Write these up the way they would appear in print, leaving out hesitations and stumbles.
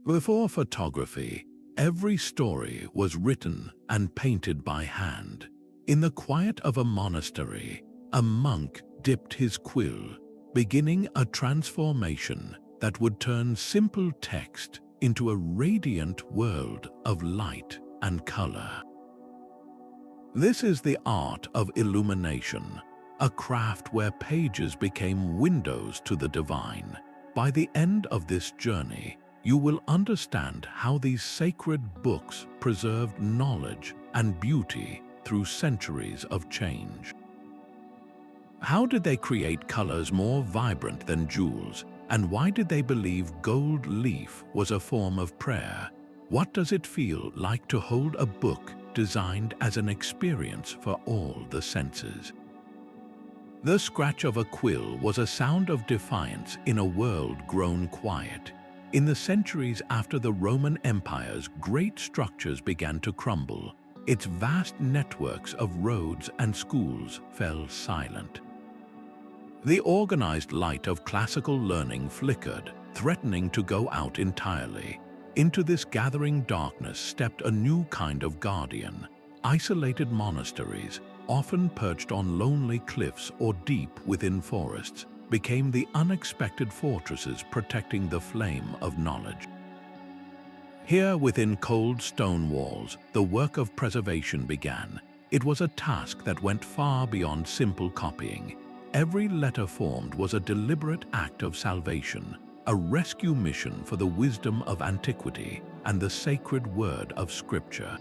Before photography, every story was written and painted by hand. In the quiet of a monastery, a monk dipped his quill, beginning a transformation that would turn simple text into a radiant world of light and color. This is the art of illumination, a craft where pages became windows to the divine. By the end of this journey, you will understand how these sacred books preserved knowledge and beauty through centuries of change. How did they create colors more vibrant than jewels, and why did they believe gold leaf was a form of prayer? What does it feel like to hold a book designed as an experience for all the senses? The scratch of a quill was a sound of defiance in a world grown quiet. In the centuries after the Roman Empire's great structures began to crumble, its vast networks of roads and schools fell silent. The organized light of classical learning flickered, threatening to go out entirely. Into this gathering darkness stepped a new kind of guardian. Isolated monasteries, often perched on lonely cliffs or deep within forests, became the unexpected fortresses protecting the flame of knowledge. Here, within cold stone walls, the work of preservation began. It was a task that went far beyond simple copying. Every letter formed was a deliberate act of salvation, a rescue mission for the wisdom of antiquity and the sacred word of Scripture.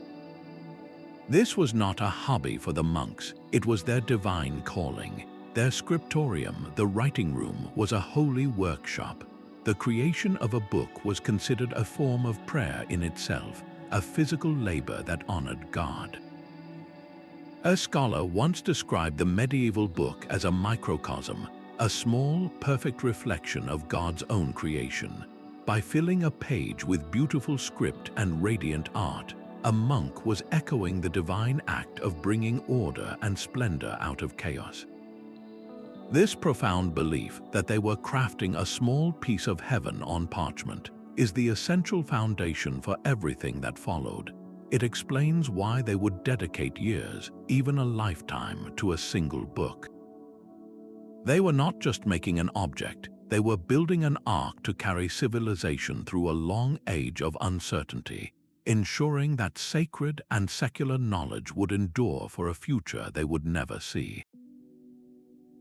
This was not a hobby for the monks, it was their divine calling. Their scriptorium, the writing room, was a holy workshop. The creation of a book was considered a form of prayer in itself, a physical labor that honored God. A scholar once described the medieval book as a microcosm, a small, perfect reflection of God's own creation. By filling a page with beautiful script and radiant art, a monk was echoing the divine act of bringing order and splendor out of chaos. This profound belief that they were crafting a small piece of heaven on parchment is the essential foundation for everything that followed. It explains why they would dedicate years, even a lifetime, to a single book. They were not just making an object, they were building an ark to carry civilization through a long age of uncertainty, ensuring that sacred and secular knowledge would endure for a future they would never see.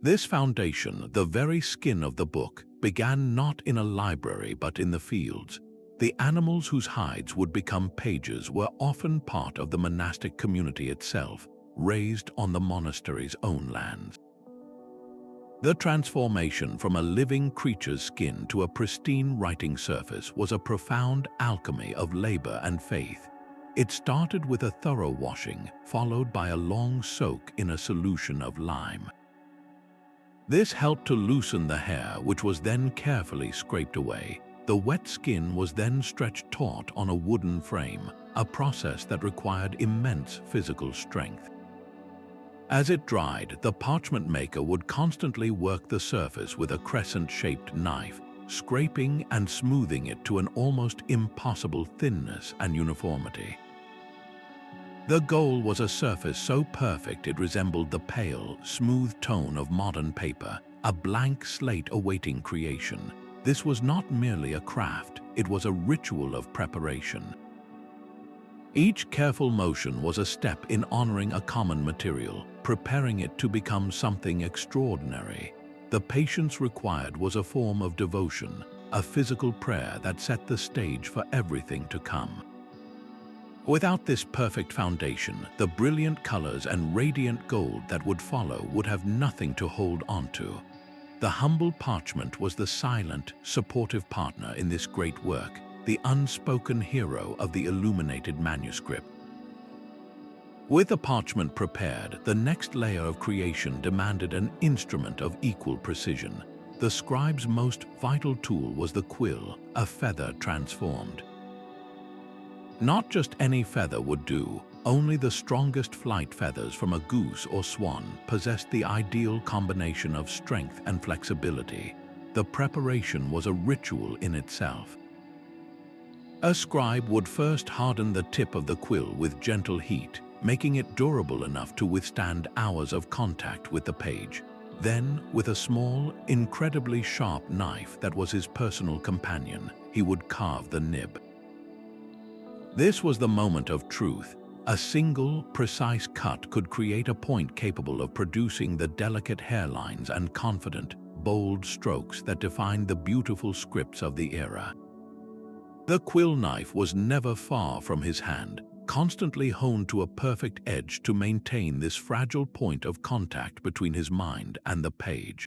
This foundation, the very skin of the book, began not in a library but in the fields. The animals whose hides would become pages were often part of the monastic community itself, raised on the monastery's own lands. The transformation from a living creature's skin to a pristine writing surface was a profound alchemy of labor and faith. It started with a thorough washing, followed by a long soak in a solution of lime. This helped to loosen the hair, which was then carefully scraped away. The wet skin was then stretched taut on a wooden frame, a process that required immense physical strength. As it dried, the parchment maker would constantly work the surface with a crescent-shaped knife, scraping and smoothing it to an almost impossible thinness and uniformity. The goal was a surface so perfect it resembled the pale, smooth tone of modern paper, a blank slate awaiting creation. This was not merely a craft, it was a ritual of preparation. Each careful motion was a step in honoring a common material, preparing it to become something extraordinary. The patience required was a form of devotion, a physical prayer that set the stage for everything to come. Without this perfect foundation, the brilliant colors and radiant gold that would follow would have nothing to hold onto. The humble parchment was the silent, supportive partner in this great work, the unspoken hero of the illuminated manuscript. With the parchment prepared, the next layer of creation demanded an instrument of equal precision. The scribe's most vital tool was the quill, a feather transformed. Not just any feather would do, only the strongest flight feathers from a goose or swan possessed the ideal combination of strength and flexibility. The preparation was a ritual in itself. A scribe would first harden the tip of the quill with gentle heat, making it durable enough to withstand hours of contact with the page. Then, with a small, incredibly sharp knife that was his personal companion, he would carve the nib. This was the moment of truth. A single, precise cut could create a point capable of producing the delicate hairlines and confident, bold strokes that defined the beautiful scripts of the era. The quill knife was never far from his hand, constantly honed to a perfect edge to maintain this fragile point of contact between his mind and the page.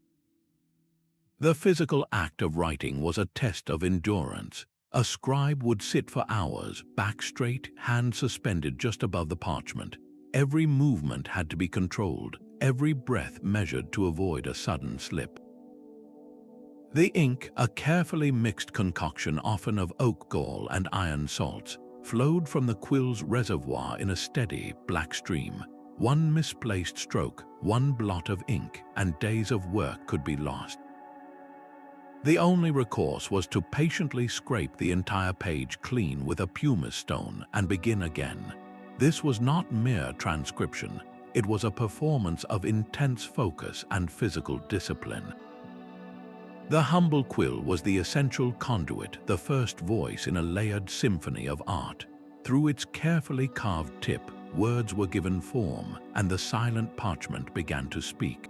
The physical act of writing was a test of endurance. A scribe would sit for hours, back straight, hand suspended just above the parchment. Every movement had to be controlled, every breath measured to avoid a sudden slip. The ink, a carefully mixed concoction often of oak gall and iron salts, flowed from the quill's reservoir in a steady, black stream. One misplaced stroke, one blot of ink, and days of work could be lost. The only recourse was to patiently scrape the entire page clean with a pumice stone and begin again. This was not mere transcription, it was a performance of intense focus and physical discipline. The humble quill was the essential conduit, the first voice in a layered symphony of art. Through its carefully carved tip, words were given form, and the silent parchment began to speak.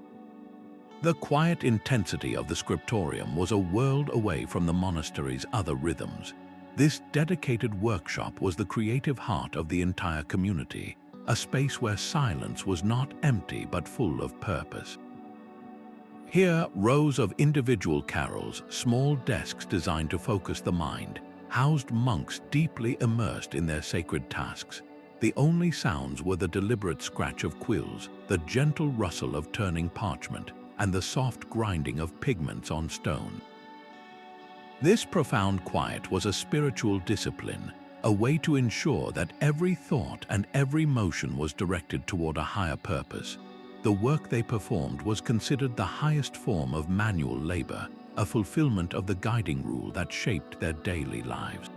The quiet intensity of the scriptorium was a world away from the monastery's other rhythms. This dedicated workshop was the creative heart of the entire community, a space where silence was not empty but full of purpose. Here, rows of individual carrels, small desks designed to focus the mind, housed monks deeply immersed in their sacred tasks. The only sounds were the deliberate scratch of quills, the gentle rustle of turning parchment, and the soft grinding of pigments on stone. This profound quiet was a spiritual discipline, a way to ensure that every thought and every motion was directed toward a higher purpose. The work they performed was considered the highest form of manual labor, a fulfillment of the guiding rule that shaped their daily lives.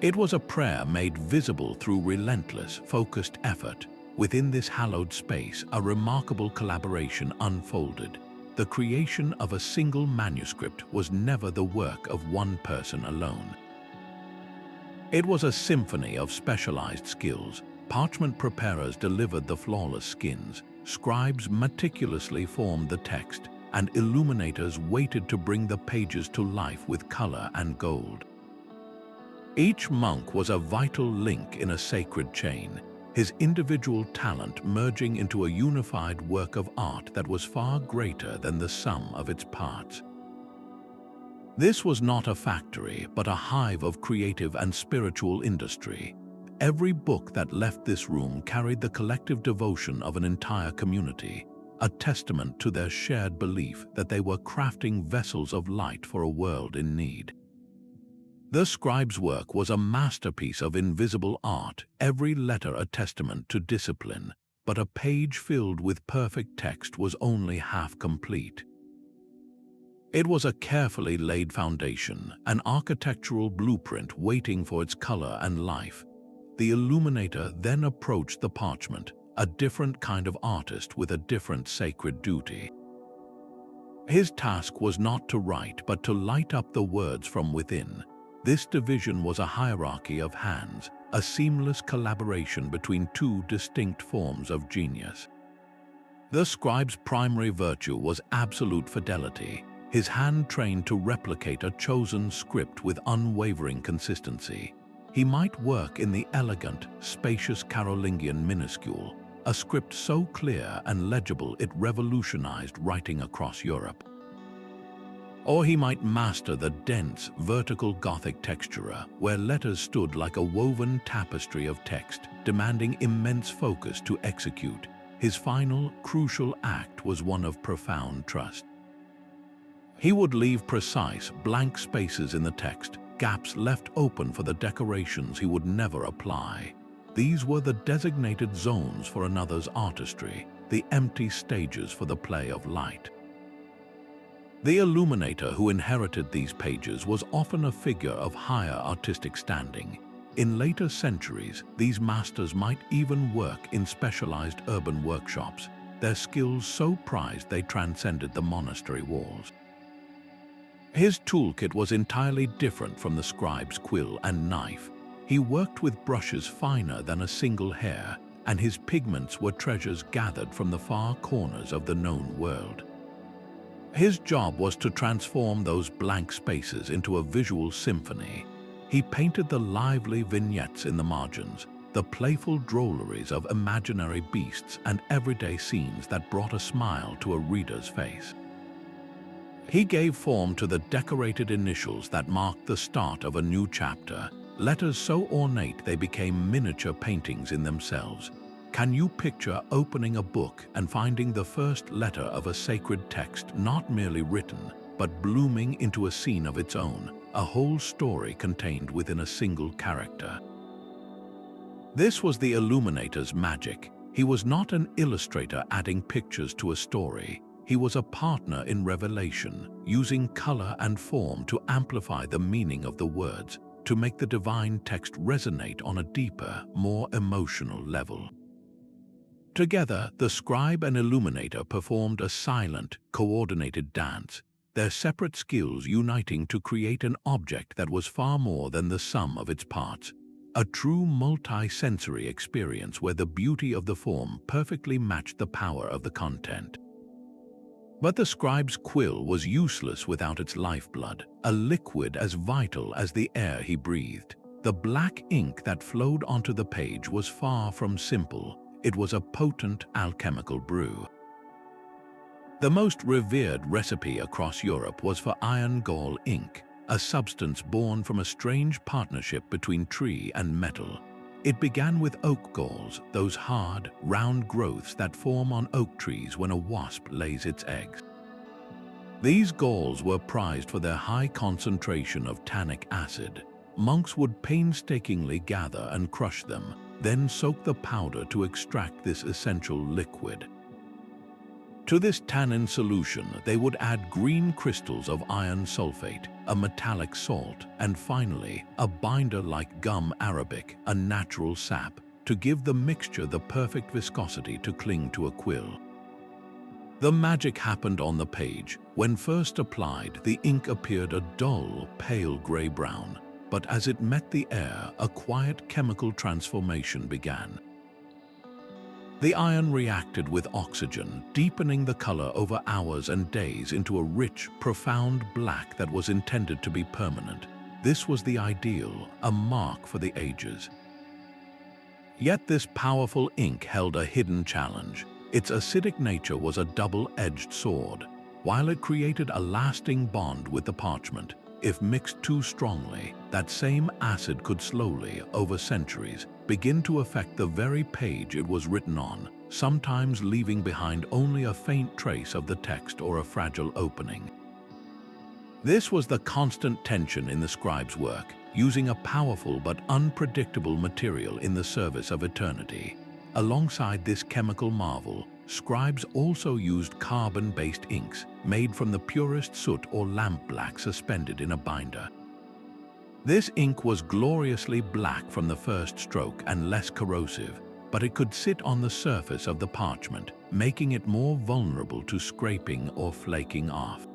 It was a prayer made visible through relentless, focused effort. Within this hallowed space, a remarkable collaboration unfolded. The creation of a single manuscript was never the work of one person alone. It was a symphony of specialized skills. Parchment preparers delivered the flawless skins, scribes meticulously formed the text, and illuminators waited to bring the pages to life with color and gold. Each monk was a vital link in a sacred chain, his individual talent merging into a unified work of art that was far greater than the sum of its parts. This was not a factory, but a hive of creative and spiritual industry. Every book that left this room carried the collective devotion of an entire community, a testament to their shared belief that they were crafting vessels of light for a world in need. The scribe's work was a masterpiece of invisible art, every letter a testament to discipline, but a page filled with perfect text was only half complete. It was a carefully laid foundation, an architectural blueprint waiting for its color and life. The illuminator then approached the parchment, a different kind of artist with a different sacred duty. His task was not to write, but to light up the words from within. This division was a hierarchy of hands, a seamless collaboration between two distinct forms of genius. The scribe's primary virtue was absolute fidelity, his hand trained to replicate a chosen script with unwavering consistency. He might work in the elegant, spacious Carolingian minuscule, a script so clear and legible it revolutionized writing across Europe. Or he might master the dense, vertical Gothic textura, where letters stood like a woven tapestry of text, demanding immense focus to execute. His final, crucial act was one of profound trust. He would leave precise, blank spaces in the text, gaps left open for the decorations he would never apply. These were the designated zones for another's artistry, the empty stages for the play of light. The illuminator who inherited these pages was often a figure of higher artistic standing. In later centuries, these masters might even work in specialized urban workshops, their skills so prized they transcended the monastery walls. His toolkit was entirely different from the scribe's quill and knife. He worked with brushes finer than a single hair, and his pigments were treasures gathered from the far corners of the known world. His job was to transform those blank spaces into a visual symphony. He painted the lively vignettes in the margins, the playful drolleries of imaginary beasts and everyday scenes that brought a smile to a reader's face. He gave form to the decorated initials that marked the start of a new chapter, letters so ornate they became miniature paintings in themselves. Can you picture opening a book and finding the first letter of a sacred text not merely written, but blooming into a scene of its own, a whole story contained within a single character? This was the Illuminator's magic. He was not an illustrator adding pictures to a story. He was a partner in revelation, using color and form to amplify the meaning of the words, to make the divine text resonate on a deeper, more emotional level. Together, the scribe and illuminator performed a silent, coordinated dance, their separate skills uniting to create an object that was far more than the sum of its parts, a true multi-sensory experience where the beauty of the form perfectly matched the power of the content. But the scribe's quill was useless without its lifeblood, a liquid as vital as the air he breathed. The black ink that flowed onto the page was far from simple. It was a potent alchemical brew. The most revered recipe across Europe was for iron gall ink, a substance born from a strange partnership between tree and metal. It began with oak galls, those hard, round growths that form on oak trees when a wasp lays its eggs. These galls were prized for their high concentration of tannic acid. Monks would painstakingly gather and crush them, then soak the powder to extract this essential liquid. To this tannin solution, they would add green crystals of iron sulfate, a metallic salt, and finally, a binder like gum arabic, a natural sap, to give the mixture the perfect viscosity to cling to a quill. The magic happened on the page. When first applied, the ink appeared a dull, pale gray-brown, but as it met the air, a quiet chemical transformation began. The iron reacted with oxygen, deepening the color over hours and days into a rich, profound black that was intended to be permanent. This was the ideal, a mark for the ages. Yet this powerful ink held a hidden challenge. Its acidic nature was a double-edged sword. While it created a lasting bond with the parchment, if mixed too strongly, that same acid could slowly, over centuries, begin to affect the very page it was written on, sometimes leaving behind only a faint trace of the text or a fragile opening. This was the constant tension in the scribe's work, using a powerful but unpredictable material in the service of eternity. Alongside this chemical marvel, scribes also used carbon-based inks, made from the purest soot or lampblack suspended in a binder. This ink was gloriously black from the first stroke and less corrosive, but it could sit on the surface of the parchment, making it more vulnerable to scraping or flaking off.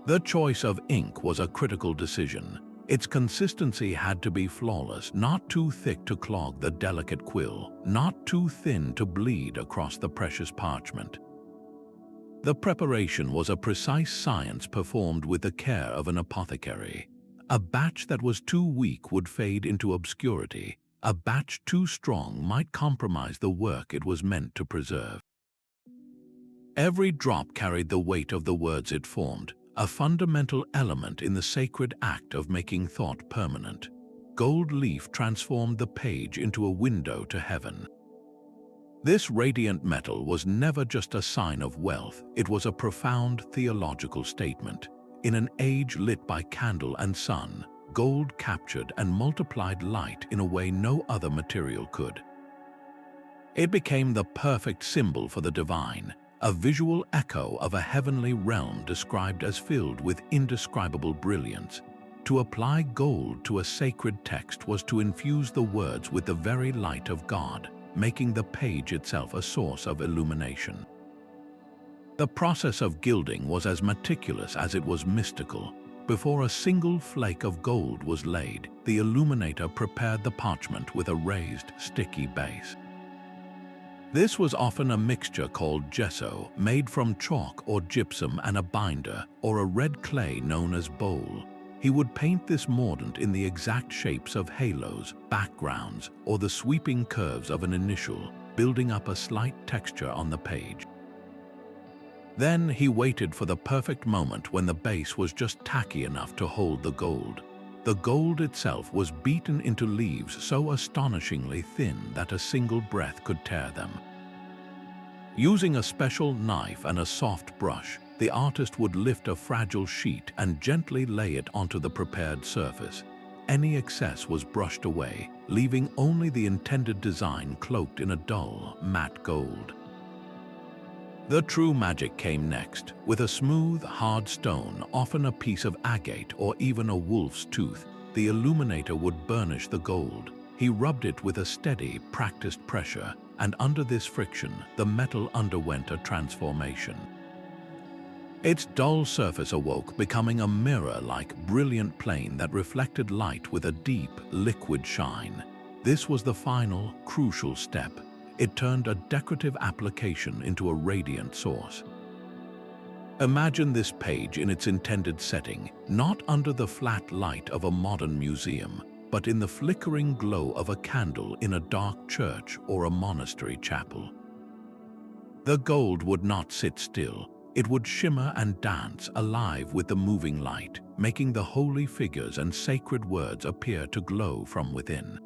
The choice of ink was a critical decision. Its consistency had to be flawless, not too thick to clog the delicate quill, not too thin to bleed across the precious parchment. The preparation was a precise science performed with the care of an apothecary. A batch that was too weak would fade into obscurity. A batch too strong might compromise the work it was meant to preserve. Every drop carried the weight of the words it formed, a fundamental element in the sacred act of making thought permanent. Gold leaf transformed the page into a window to heaven. This radiant metal was never just a sign of wealth, it was a profound theological statement. In an age lit by candle and sun, gold captured and multiplied light in a way no other material could. It became the perfect symbol for the divine, a visual echo of a heavenly realm described as filled with indescribable brilliance. To apply gold to a sacred text was to infuse the words with the very light of God, making the page itself a source of illumination. The process of gilding was as meticulous as it was mystical. Before a single flake of gold was laid, the illuminator prepared the parchment with a raised, sticky base. This was often a mixture called gesso, made from chalk or gypsum and a binder, or a red clay known as bole. He would paint this mordant in the exact shapes of halos, backgrounds, or the sweeping curves of an initial, building up a slight texture on the page. Then he waited for the perfect moment when the base was just tacky enough to hold the gold. The gold itself was beaten into leaves so astonishingly thin that a single breath could tear them. Using a special knife and a soft brush, the artist would lift a fragile sheet and gently lay it onto the prepared surface. Any excess was brushed away, leaving only the intended design cloaked in a dull, matte gold. The true magic came next. With a smooth, hard stone, often a piece of agate or even a wolf's tooth, the illuminator would burnish the gold. He rubbed it with a steady, practiced pressure, and under this friction, the metal underwent a transformation. Its dull surface awoke, becoming a mirror-like, brilliant plane that reflected light with a deep, liquid shine. This was the final, crucial step. It turned a decorative application into a radiant source. Imagine this page in its intended setting, not under the flat light of a modern museum, but in the flickering glow of a candle in a dark church or a monastery chapel. The gold would not sit still. It would shimmer and dance, alive with the moving light, making the holy figures and sacred words appear to glow from within.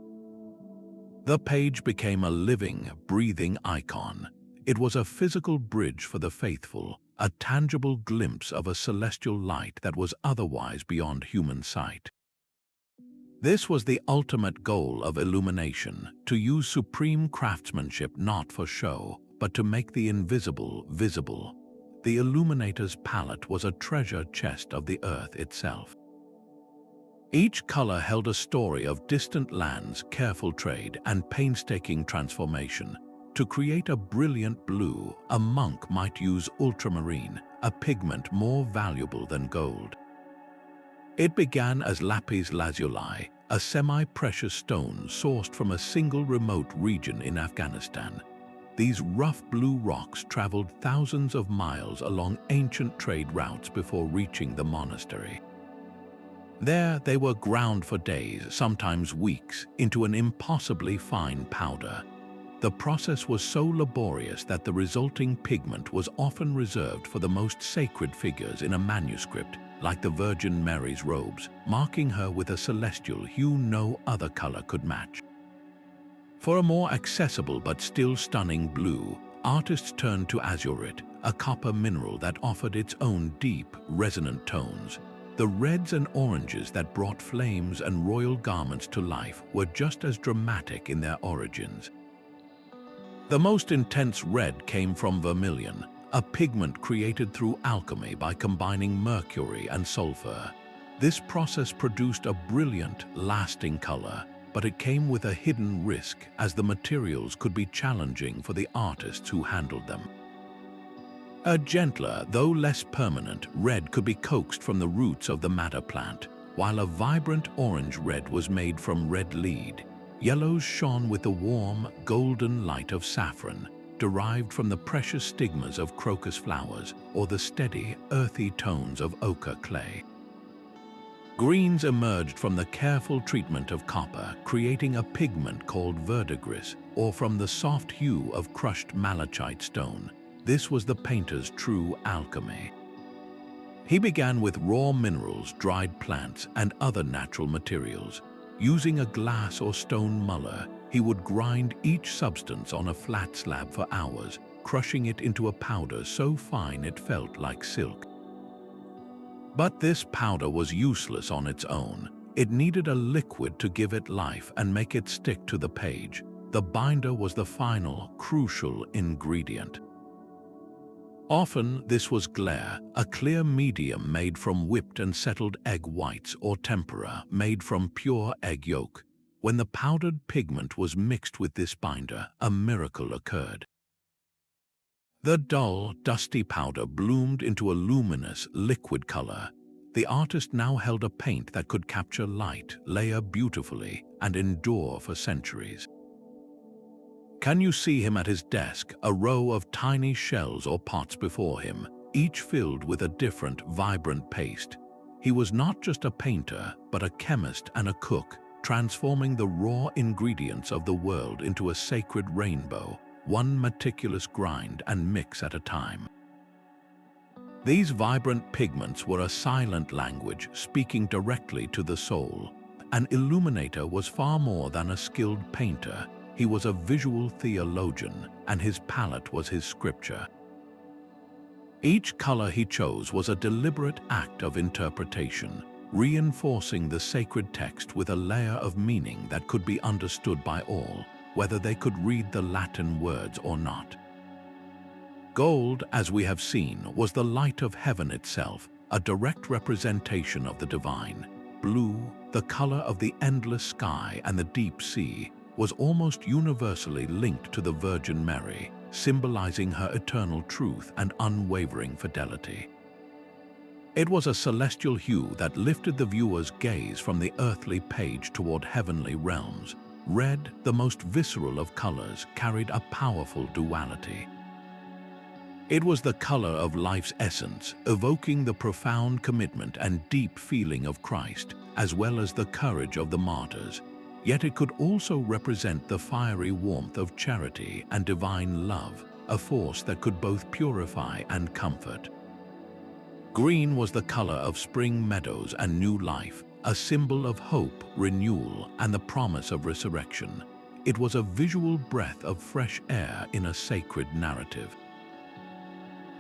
The page became a living, breathing icon. It was a physical bridge for the faithful, a tangible glimpse of a celestial light that was otherwise beyond human sight. This was the ultimate goal of illumination, to use supreme craftsmanship not for show, but to make the invisible visible. The illuminator's palette was a treasure chest of the earth itself. Each color held a story of distant lands, careful trade, and painstaking transformation. To create a brilliant blue, a monk might use ultramarine, a pigment more valuable than gold. It began as lapis lazuli, a semi-precious stone sourced from a single remote region in Afghanistan. These rough blue rocks traveled thousands of miles along ancient trade routes before reaching the monastery. There they were ground for days, sometimes weeks, into an impossibly fine powder. The process was so laborious that the resulting pigment was often reserved for the most sacred figures in a manuscript, like the Virgin Mary's robes, marking her with a celestial hue no other color could match. For a more accessible but still stunning blue, artists turned to azurite, a copper mineral that offered its own deep, resonant tones. The reds and oranges that brought flames and royal garments to life were just as dramatic in their origins. The most intense red came from vermilion, a pigment created through alchemy by combining mercury and sulfur. This process produced a brilliant, lasting color, but it came with a hidden risk, as the materials could be challenging for the artists who handled them. A gentler, though less permanent, red could be coaxed from the roots of the madder plant, while a vibrant orange red was made from red lead. Yellows shone with the warm, golden light of saffron, derived from the precious stigmas of crocus flowers or the steady, earthy tones of ochre clay. Greens emerged from the careful treatment of copper, creating a pigment called verdigris, or from the soft hue of crushed malachite stone. This was the painter's true alchemy. He began with raw minerals, dried plants, and other natural materials. Using a glass or stone muller, he would grind each substance on a flat slab for hours, crushing it into a powder so fine it felt like silk. But this powder was useless on its own. It needed a liquid to give it life and make it stick to the page. The binder was the final, crucial ingredient. Often this was glaire, a clear medium made from whipped and settled egg whites, or tempera made from pure egg yolk. When the powdered pigment was mixed with this binder, a miracle occurred. The dull, dusty powder bloomed into a luminous, liquid color. The artist now held a paint that could capture light, layer beautifully, and endure for centuries. Can you see him at his desk, a row of tiny shells or pots before him, each filled with a different, vibrant paste? He was not just a painter, but a chemist and a cook, transforming the raw ingredients of the world into a sacred rainbow, one meticulous grind and mix at a time. These vibrant pigments were a silent language speaking directly to the soul. An illuminator was far more than a skilled painter. He was a visual theologian, and his palette was his scripture. Each color he chose was a deliberate act of interpretation, reinforcing the sacred text with a layer of meaning that could be understood by all, whether they could read the Latin words or not. Gold, as we have seen, was the light of heaven itself, a direct representation of the divine. Blue, the color of the endless sky and the deep sea, was almost universally linked to the Virgin Mary, symbolizing her eternal truth and unwavering fidelity. It was a celestial hue that lifted the viewer's gaze from the earthly page toward heavenly realms. Red, the most visceral of colors, carried a powerful duality. It was the color of life's essence, evoking the profound commitment and deep feeling of Christ, as well as the courage of the martyrs. Yet it could also represent the fiery warmth of charity and divine love, a force that could both purify and comfort. Green was the color of spring meadows and new life, a symbol of hope, renewal, and the promise of resurrection. It was a visual breath of fresh air in a sacred narrative.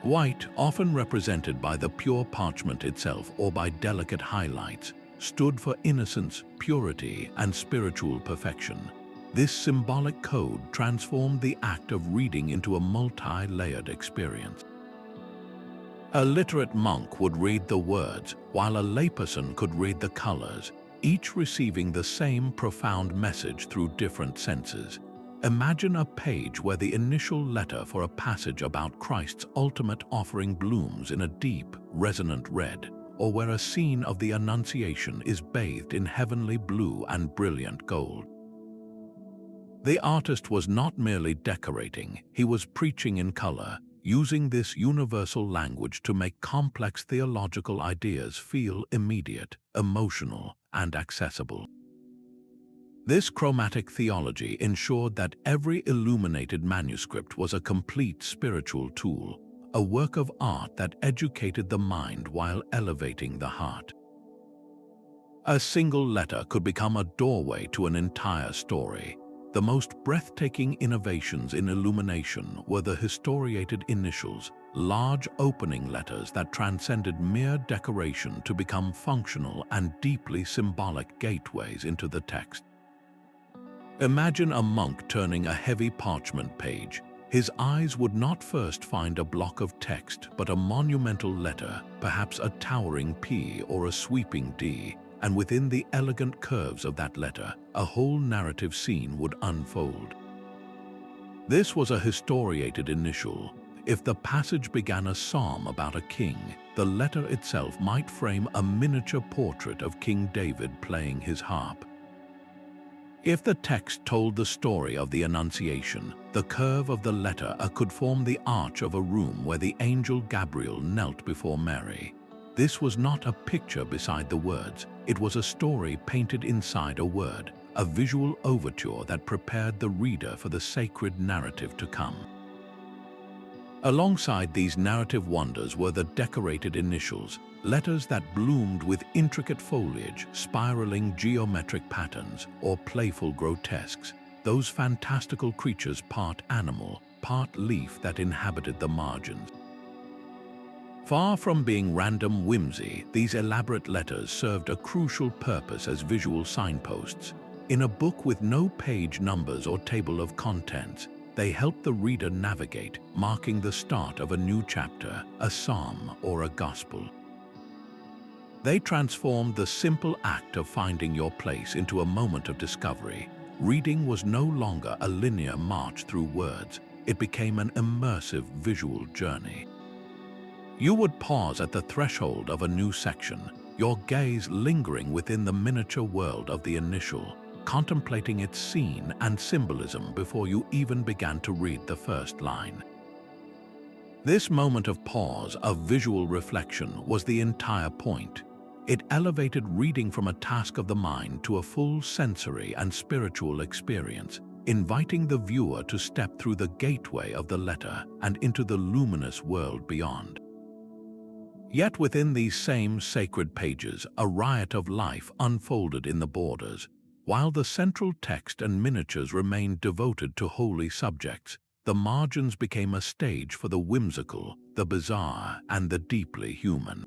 White, often represented by the pure parchment itself or by delicate highlights, stood for innocence, purity, and spiritual perfection. This symbolic code transformed the act of reading into a multi-layered experience. A literate monk would read the words, while a layperson could read the colors, each receiving the same profound message through different senses. Imagine a page where the initial letter for a passage about Christ's ultimate offering blooms in a deep, resonant red, or where a scene of the Annunciation is bathed in heavenly blue and brilliant gold. The artist was not merely decorating, he was preaching in color, using this universal language to make complex theological ideas feel immediate, emotional, and accessible. This chromatic theology ensured that every illuminated manuscript was a complete spiritual tool, a work of art that educated the mind while elevating the heart. A single letter could become a doorway to an entire story. The most breathtaking innovations in illumination were the historiated initials, large opening letters that transcended mere decoration to become functional and deeply symbolic gateways into the text. Imagine a monk turning a heavy parchment page. His eyes would not first find a block of text, but a monumental letter, perhaps a towering P or a sweeping D, and within the elegant curves of that letter, a whole narrative scene would unfold. This was a historiated initial. If the passage began a psalm about a king, the letter itself might frame a miniature portrait of King David playing his harp. If the text told the story of the Annunciation, the curve of the letter could form the arch of a room where the angel Gabriel knelt before Mary. This was not a picture beside the words, it was a story painted inside a word, a visual overture that prepared the reader for the sacred narrative to come. Alongside these narrative wonders were the decorated initials, letters that bloomed with intricate foliage, spiraling geometric patterns, or playful grotesques, those fantastical creatures part animal, part leaf that inhabited the margins. Far from being random whimsy, these elaborate letters served a crucial purpose as visual signposts. In a book with no page numbers or table of contents, they help the reader navigate, marking the start of a new chapter, a psalm or a gospel. They transformed the simple act of finding your place into a moment of discovery. Reading was no longer a linear march through words. It became an immersive visual journey. You would pause at the threshold of a new section, your gaze lingering within the miniature world of the initial, contemplating its scene and symbolism before you even began to read the first line. This moment of pause, of visual reflection, was the entire point. It elevated reading from a task of the mind to a full sensory and spiritual experience, inviting the viewer to step through the gateway of the letter and into the luminous world beyond. Yet within these same sacred pages, a riot of life unfolded in the borders. While the central text and miniatures remained devoted to holy subjects, the margins became a stage for the whimsical, the bizarre, and the deeply human.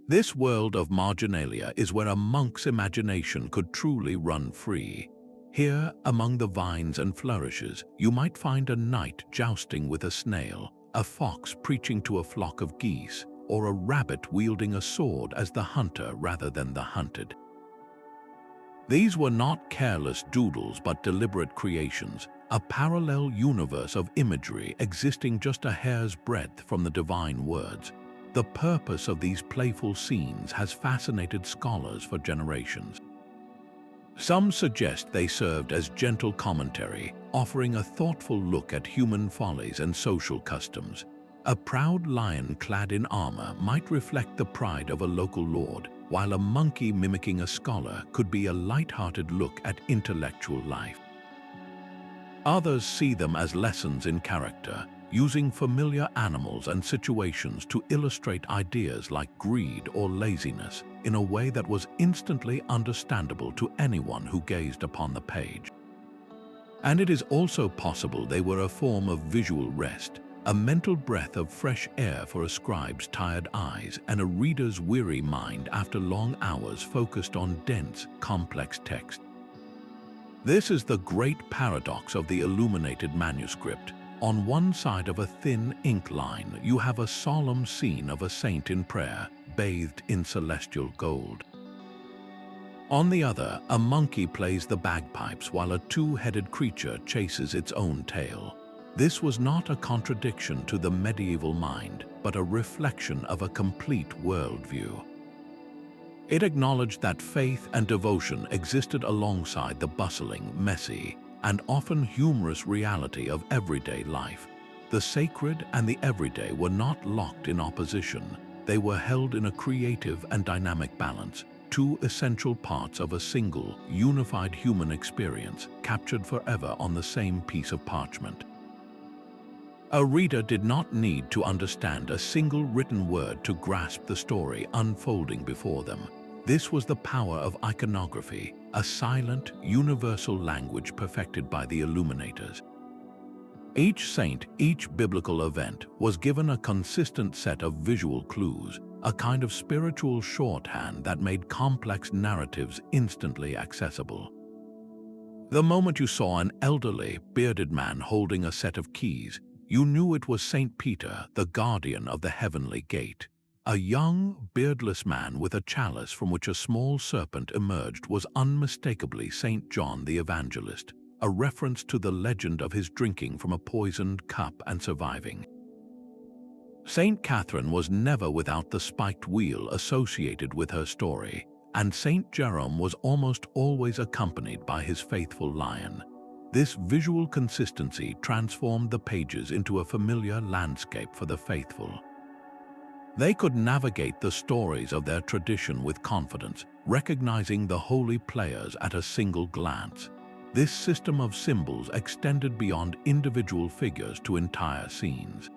This world of marginalia is where a monk's imagination could truly run free. Here, among the vines and flourishes, you might find a knight jousting with a snail, a fox preaching to a flock of geese, or a rabbit wielding a sword as the hunter rather than the hunted. These were not careless doodles but deliberate creations, a parallel universe of imagery existing just a hair's breadth from the divine words. The purpose of these playful scenes has fascinated scholars for generations. Some suggest they served as gentle commentary, offering a thoughtful look at human follies and social customs. A proud lion clad in armor might reflect the pride of a local lord, while a monkey mimicking a scholar could be a light-hearted look at intellectual life. Others see them as lessons in character, using familiar animals and situations to illustrate ideas like greed or laziness in a way that was instantly understandable to anyone who gazed upon the page. And it is also possible they were a form of visual rest, a mental breath of fresh air for a scribe's tired eyes and a reader's weary mind after long hours focused on dense, complex text. This is the great paradox of the illuminated manuscript. On one side of a thin ink line, you have a solemn scene of a saint in prayer, bathed in celestial gold. On the other, a monkey plays the bagpipes while a two-headed creature chases its own tail. This was not a contradiction to the medieval mind, but a reflection of a complete worldview. It acknowledged that faith and devotion existed alongside the bustling, messy, and often humorous reality of everyday life. The sacred and the everyday were not locked in opposition. They were held in a creative and dynamic balance, two essential parts of a single, unified human experience, captured forever on the same piece of parchment. A reader did not need to understand a single written word to grasp the story unfolding before them. This was the power of iconography, a silent, universal language perfected by the Illuminators. Each saint, each biblical event, was given a consistent set of visual clues, a kind of spiritual shorthand that made complex narratives instantly accessible. The moment you saw an elderly, bearded man holding a set of keys, you knew it was Saint Peter, the guardian of the heavenly gate. A young, beardless man with a chalice from which a small serpent emerged was unmistakably Saint John the Evangelist, a reference to the legend of his drinking from a poisoned cup and surviving. Saint Catherine was never without the spiked wheel associated with her story, and Saint Jerome was almost always accompanied by his faithful lion. This visual consistency transformed the pages into a familiar landscape for the faithful. They could navigate the stories of their tradition with confidence, recognizing the holy players at a single glance. This system of symbols extended beyond individual figures to entire scenes.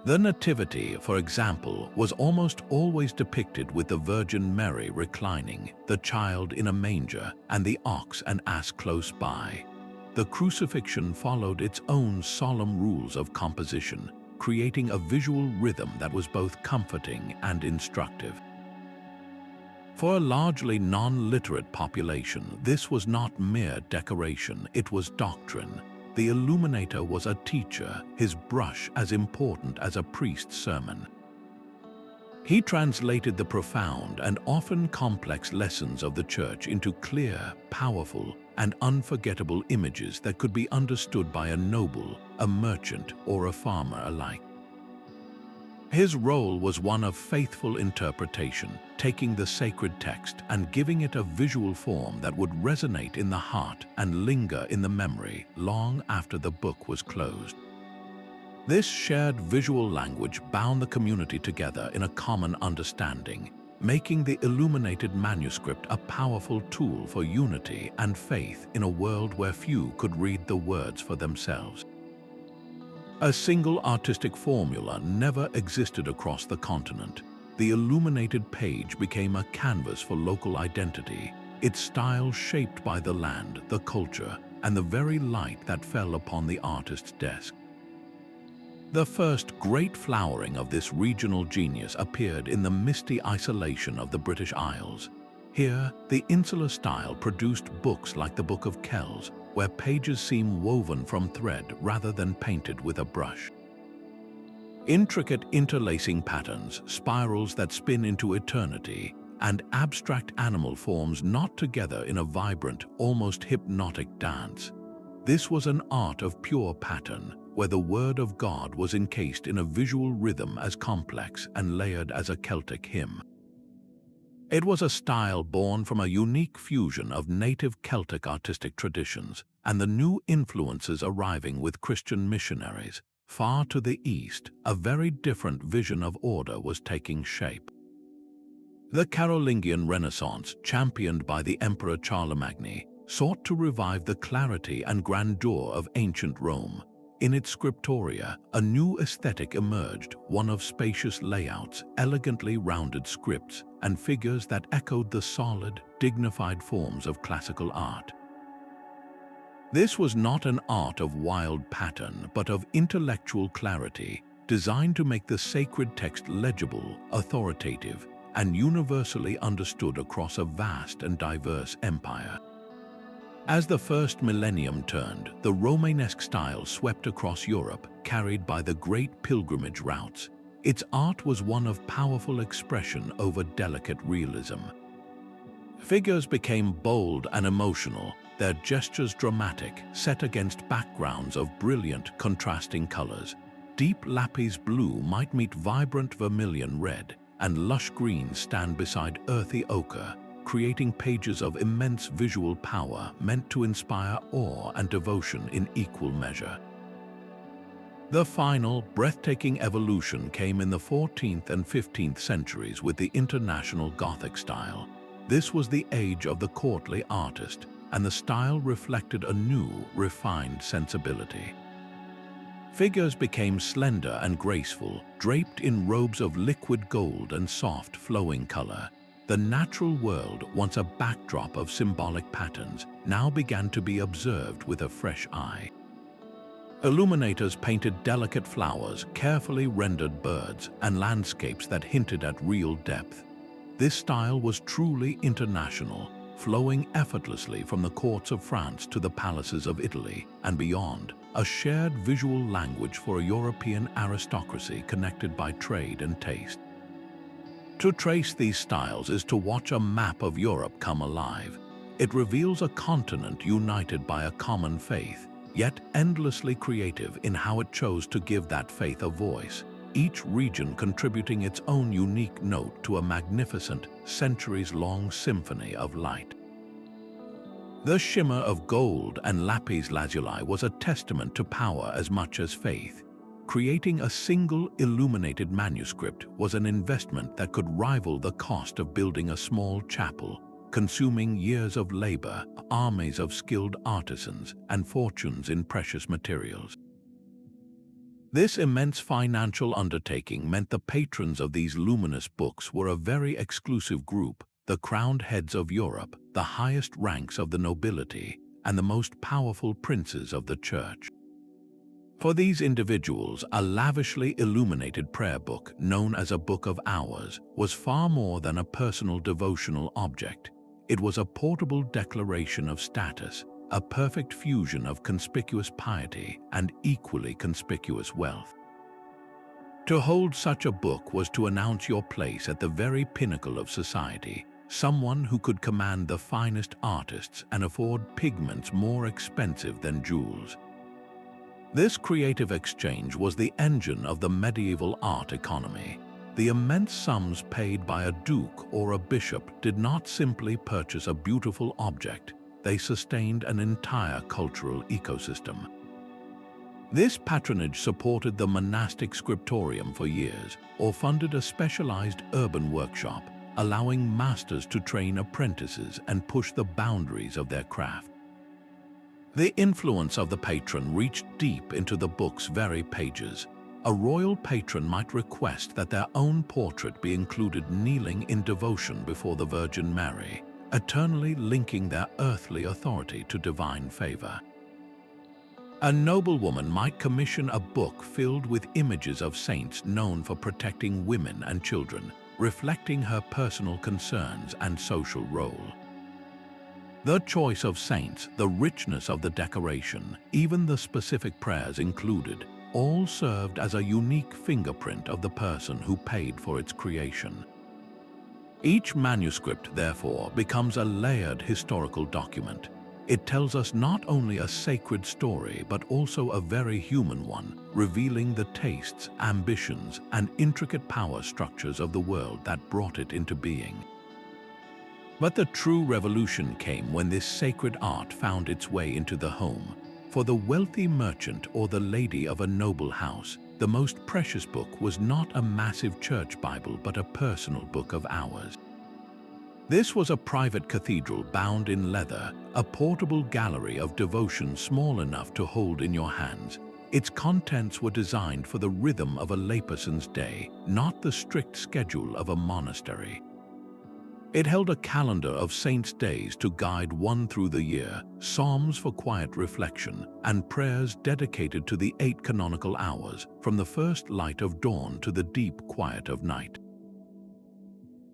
The Nativity, for example, was almost always depicted with the Virgin Mary reclining, the child in a manger, and the ox and ass close by. The crucifixion followed its own solemn rules of composition, creating a visual rhythm that was both comforting and instructive. For a largely non-literate population, this was not mere decoration, it was doctrine. the Illuminator was a teacher, his brush as important as a priest's sermon. He translated the profound and often complex lessons of the Church into clear, powerful, and unforgettable images that could be understood by a noble, a merchant, or a farmer alike. His role was one of faithful interpretation, taking the sacred text and giving it a visual form that would resonate in the heart and linger in the memory long after the book was closed. This shared visual language bound the community together in a common understanding, making the illuminated manuscript a powerful tool for unity and faith in a world where few could read the words for themselves. A single artistic formula never existed across the continent. The illuminated page became a canvas for local identity, its style shaped by the land, the culture, and the very light that fell upon the artist's desk. The first great flowering of this regional genius appeared in the misty isolation of the British Isles. Here, the insular style produced books like the Book of Kells, where pages seem woven from thread rather than painted with a brush. Intricate interlacing patterns, spirals that spin into eternity, and abstract animal forms knot together in a vibrant, almost hypnotic dance. This was an art of pure pattern, where the Word of God was encased in a visual rhythm as complex and layered as a Celtic hymn. It was a style born from a unique fusion of native Celtic artistic traditions and the new influences arriving with Christian missionaries. Far to the east, a very different vision of order was taking shape. The Carolingian Renaissance, championed by the Emperor Charlemagne, sought to revive the clarity and grandeur of ancient Rome. In its scriptoria, a new aesthetic emerged, one of spacious layouts, elegantly rounded scripts, and figures that echoed the solid, dignified forms of classical art. This was not an art of wild pattern, but of intellectual clarity, designed to make the sacred text legible, authoritative, and universally understood across a vast and diverse empire. As the first millennium turned, the Romanesque style swept across Europe, carried by the great pilgrimage routes. Its art was one of powerful expression over delicate realism. Figures became bold and emotional, their gestures dramatic, set against backgrounds of brilliant, contrasting colors. Deep lapis blue might meet vibrant vermilion red, and lush greens stand beside earthy ochre, creating pages of immense visual power meant to inspire awe and devotion in equal measure. The final, breathtaking evolution came in the 14th and 15th centuries with the International Gothic style. This was the age of the courtly artist, and the style reflected a new, refined sensibility. Figures became slender and graceful, draped in robes of liquid gold and soft, flowing color. The natural world, once a backdrop of symbolic patterns, now began to be observed with a fresh eye. Illuminators painted delicate flowers, carefully rendered birds, and landscapes that hinted at real depth. This style was truly international, flowing effortlessly from the courts of France to the palaces of Italy and beyond, a shared visual language for a European aristocracy connected by trade and taste. To trace these styles is to watch a map of Europe come alive. It reveals a continent united by a common faith, yet endlessly creative in how it chose to give that faith a voice, each region contributing its own unique note to a magnificent, centuries-long symphony of light. The shimmer of gold and lapis lazuli was a testament to power as much as faith. Creating a single illuminated manuscript was an investment that could rival the cost of building a small chapel, consuming years of labor, armies of skilled artisans, and fortunes in precious materials. This immense financial undertaking meant the patrons of these luminous books were a very exclusive group, the crowned heads of Europe, the highest ranks of the nobility, and the most powerful princes of the Church. For these individuals, a lavishly illuminated prayer book, known as a Book of Hours, was far more than a personal devotional object. It was a portable declaration of status, a perfect fusion of conspicuous piety and equally conspicuous wealth. To hold such a book was to announce your place at the very pinnacle of society, someone who could command the finest artists and afford pigments more expensive than jewels. This creative exchange was the engine of the medieval art economy. The immense sums paid by a duke or a bishop did not simply purchase a beautiful object, they sustained an entire cultural ecosystem. This patronage supported the monastic scriptorium for years, or funded a specialized urban workshop, allowing masters to train apprentices and push the boundaries of their craft. The influence of the patron reached deep into the book's very pages. A royal patron might request that their own portrait be included kneeling in devotion before the Virgin Mary, eternally linking their earthly authority to divine favor. A noblewoman might commission a book filled with images of saints known for protecting women and children, reflecting her personal concerns and social role. The choice of saints, the richness of the decoration, even the specific prayers included, all served as a unique fingerprint of the person who paid for its creation. Each manuscript, therefore, becomes a layered historical document. It tells us not only a sacred story, but also a very human one, revealing the tastes, ambitions, and intricate power structures of the world that brought it into being. But the true revolution came when this sacred art found its way into the home. For the wealthy merchant or the lady of a noble house, the most precious book was not a massive church Bible but a personal book of hours. This was a private cathedral bound in leather, a portable gallery of devotion small enough to hold in your hands. Its contents were designed for the rhythm of a layperson's day, not the strict schedule of a monastery. It held a calendar of saints' days to guide one through the year, psalms for quiet reflection, and prayers dedicated to the 8 canonical hours, from the first light of dawn to the deep quiet of night.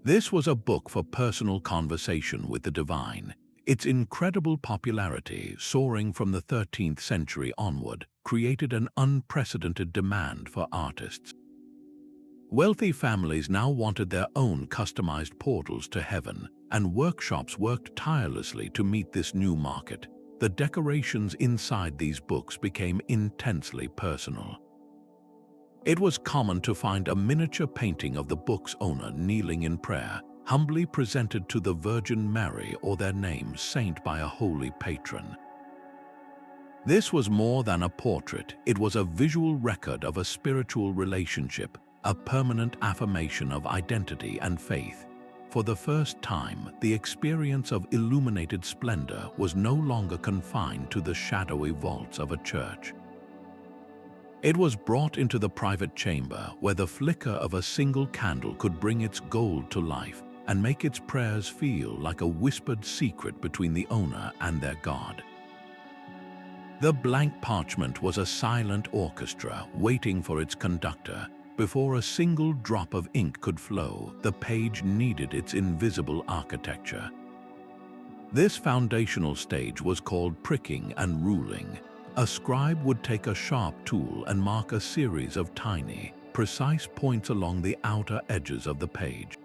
This was a book for personal conversation with the divine. Its incredible popularity, soaring from the 13th century onward, created an unprecedented demand for artists. Wealthy families now wanted their own customized portals to heaven, and workshops worked tirelessly to meet this new market. The decorations inside these books became intensely personal. It was common to find a miniature painting of the book's owner kneeling in prayer, humbly presented to the Virgin Mary or their name saint by a holy patron. This was more than a portrait, it was a visual record of a spiritual relationship, a permanent affirmation of identity and faith. For the first time, the experience of illuminated splendor was no longer confined to the shadowy vaults of a church. It was brought into the private chamber where the flicker of a single candle could bring its gold to life and make its prayers feel like a whispered secret between the owner and their God. The blank parchment was a silent orchestra waiting for its conductor. Before a single drop of ink could flow, the page needed its invisible architecture. This foundational stage was called pricking and ruling. A scribe would take a sharp tool and mark a series of tiny, precise points along the outer edges of the page.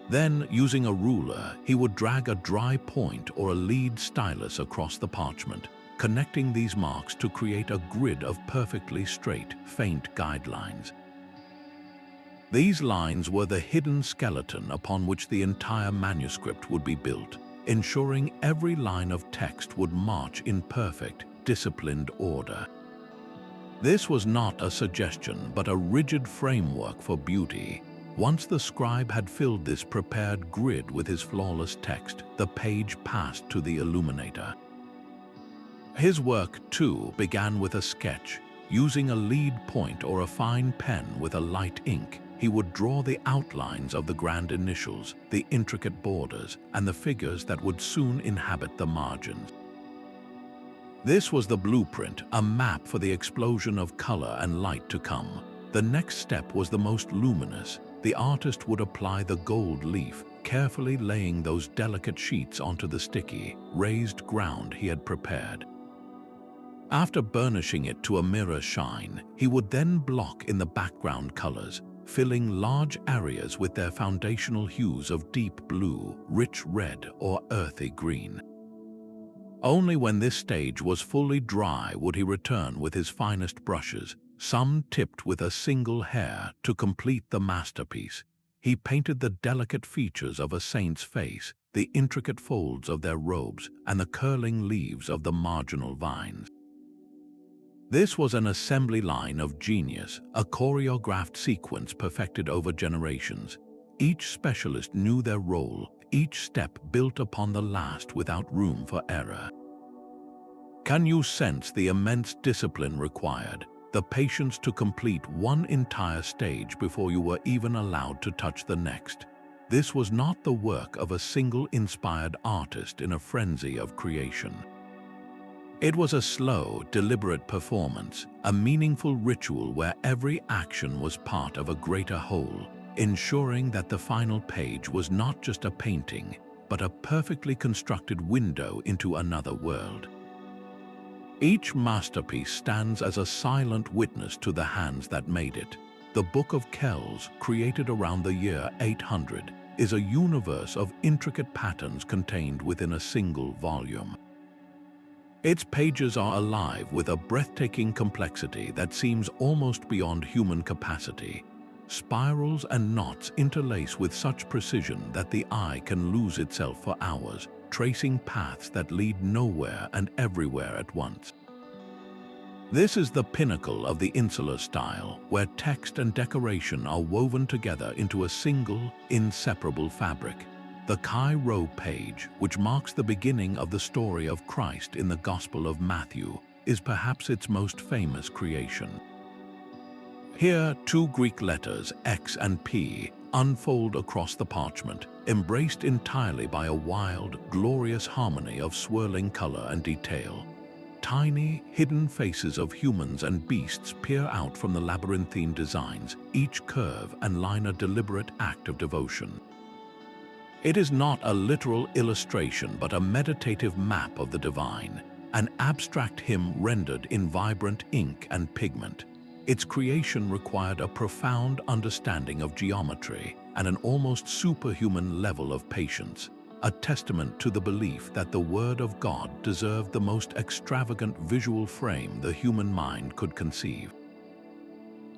Then, using a ruler, he would drag a dry point or a lead stylus across the parchment, connecting these marks to create a grid of perfectly straight, faint guidelines. These lines were the hidden skeleton upon which the entire manuscript would be built, ensuring every line of text would march in perfect, disciplined order. This was not a suggestion, but a rigid framework for beauty. Once the scribe had filled this prepared grid with his flawless text, the page passed to the illuminator. His work, too, began with a sketch. Using a lead point or a fine pen with a light ink, he would draw the outlines of the grand initials, the intricate borders, and the figures that would soon inhabit the margins. This was the blueprint, a map for the explosion of color and light to come. The next step was the most luminous. The artist would apply the gold leaf, carefully laying those delicate sheets onto the sticky, raised ground he had prepared. After burnishing it to a mirror shine, he would then block in the background colors, filling large areas with their foundational hues of deep blue, rich red, or earthy green. Only when this stage was fully dry would he return with his finest brushes, some tipped with a single hair, to complete the masterpiece. He painted the delicate features of a saint's face, the intricate folds of their robes, and the curling leaves of the marginal vines. This was an assembly line of genius, a choreographed sequence perfected over generations. Each specialist knew their role, each step built upon the last without room for error. Can you sense the immense discipline required, the patience to complete one entire stage before you were even allowed to touch the next? This was not the work of a single inspired artist in a frenzy of creation. It was a slow, deliberate performance, a meaningful ritual where every action was part of a greater whole, ensuring that the final page was not just a painting, but a perfectly constructed window into another world. Each masterpiece stands as a silent witness to the hands that made it. The Book of Kells, created around the year 800, is a universe of intricate patterns contained within a single volume. Its pages are alive with a breathtaking complexity that seems almost beyond human capacity. Spirals and knots interlace with such precision that the eye can lose itself for hours, tracing paths that lead nowhere and everywhere at once. This is the pinnacle of the insular style, where text and decoration are woven together into a single, inseparable fabric. The Chi Rho page, which marks the beginning of the story of Christ in the Gospel of Matthew, is perhaps its most famous creation. Here, two Greek letters, X and P, unfold across the parchment, embraced entirely by a wild, glorious harmony of swirling color and detail. Tiny, hidden faces of humans and beasts peer out from the labyrinthine designs, each curve and line a deliberate act of devotion. It is not a literal illustration, but a meditative map of the divine, an abstract hymn rendered in vibrant ink and pigment. Its creation required a profound understanding of geometry and an almost superhuman level of patience, a testament to the belief that the Word of God deserved the most extravagant visual frame the human mind could conceive.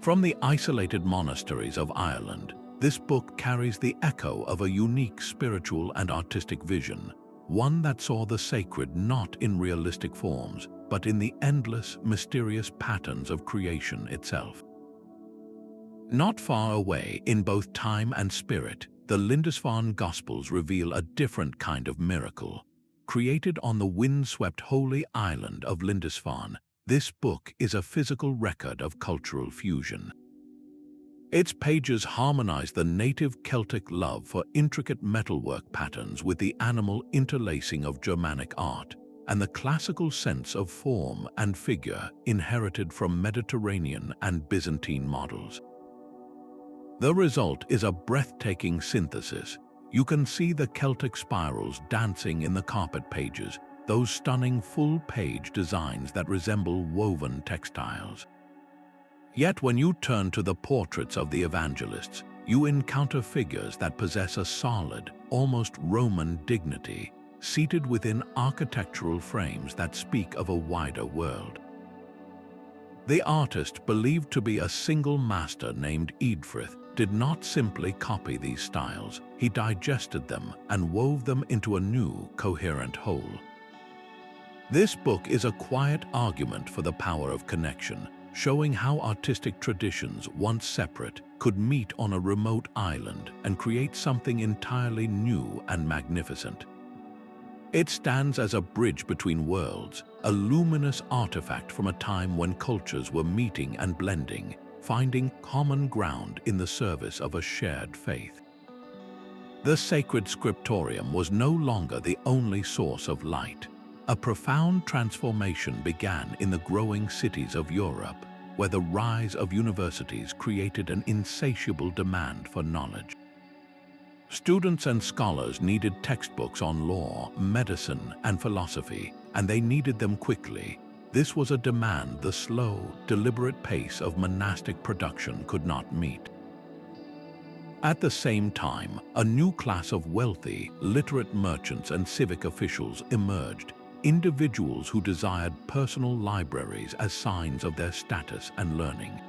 From the isolated monasteries of Ireland, this book carries the echo of a unique spiritual and artistic vision, one that saw the sacred not in realistic forms, but in the endless, mysterious patterns of creation itself. Not far away, in both time and spirit, the Lindisfarne Gospels reveal a different kind of miracle. Created on the wind-swept holy island of Lindisfarne, this book is a physical record of cultural fusion. Its pages harmonize the native Celtic love for intricate metalwork patterns with the animal interlacing of Germanic art, and the classical sense of form and figure inherited from Mediterranean and Byzantine models. The result is a breathtaking synthesis. You can see the Celtic spirals dancing in the carpet pages, those stunning full-page designs that resemble woven textiles. Yet when you turn to the portraits of the evangelists, you encounter figures that possess a solid, almost Roman dignity, seated within architectural frames that speak of a wider world. The artist, believed to be a single master named Eadfrith, did not simply copy these styles. He digested them and wove them into a new, coherent whole. This book is a quiet argument for the power of connection, showing how artistic traditions, once separate, could meet on a remote island and create something entirely new and magnificent. It stands as a bridge between worlds, a luminous artifact from a time when cultures were meeting and blending, finding common ground in the service of a shared faith. The sacred scriptorium was no longer the only source of light. A profound transformation began in the growing cities of Europe, where the rise of universities created an insatiable demand for knowledge. Students and scholars needed textbooks on law, medicine, and philosophy, and they needed them quickly. This was a demand the slow, deliberate pace of monastic production could not meet. At the same time, a new class of wealthy, literate merchants and civic officials emerged, individuals who desired personal libraries as signs of their status and learning.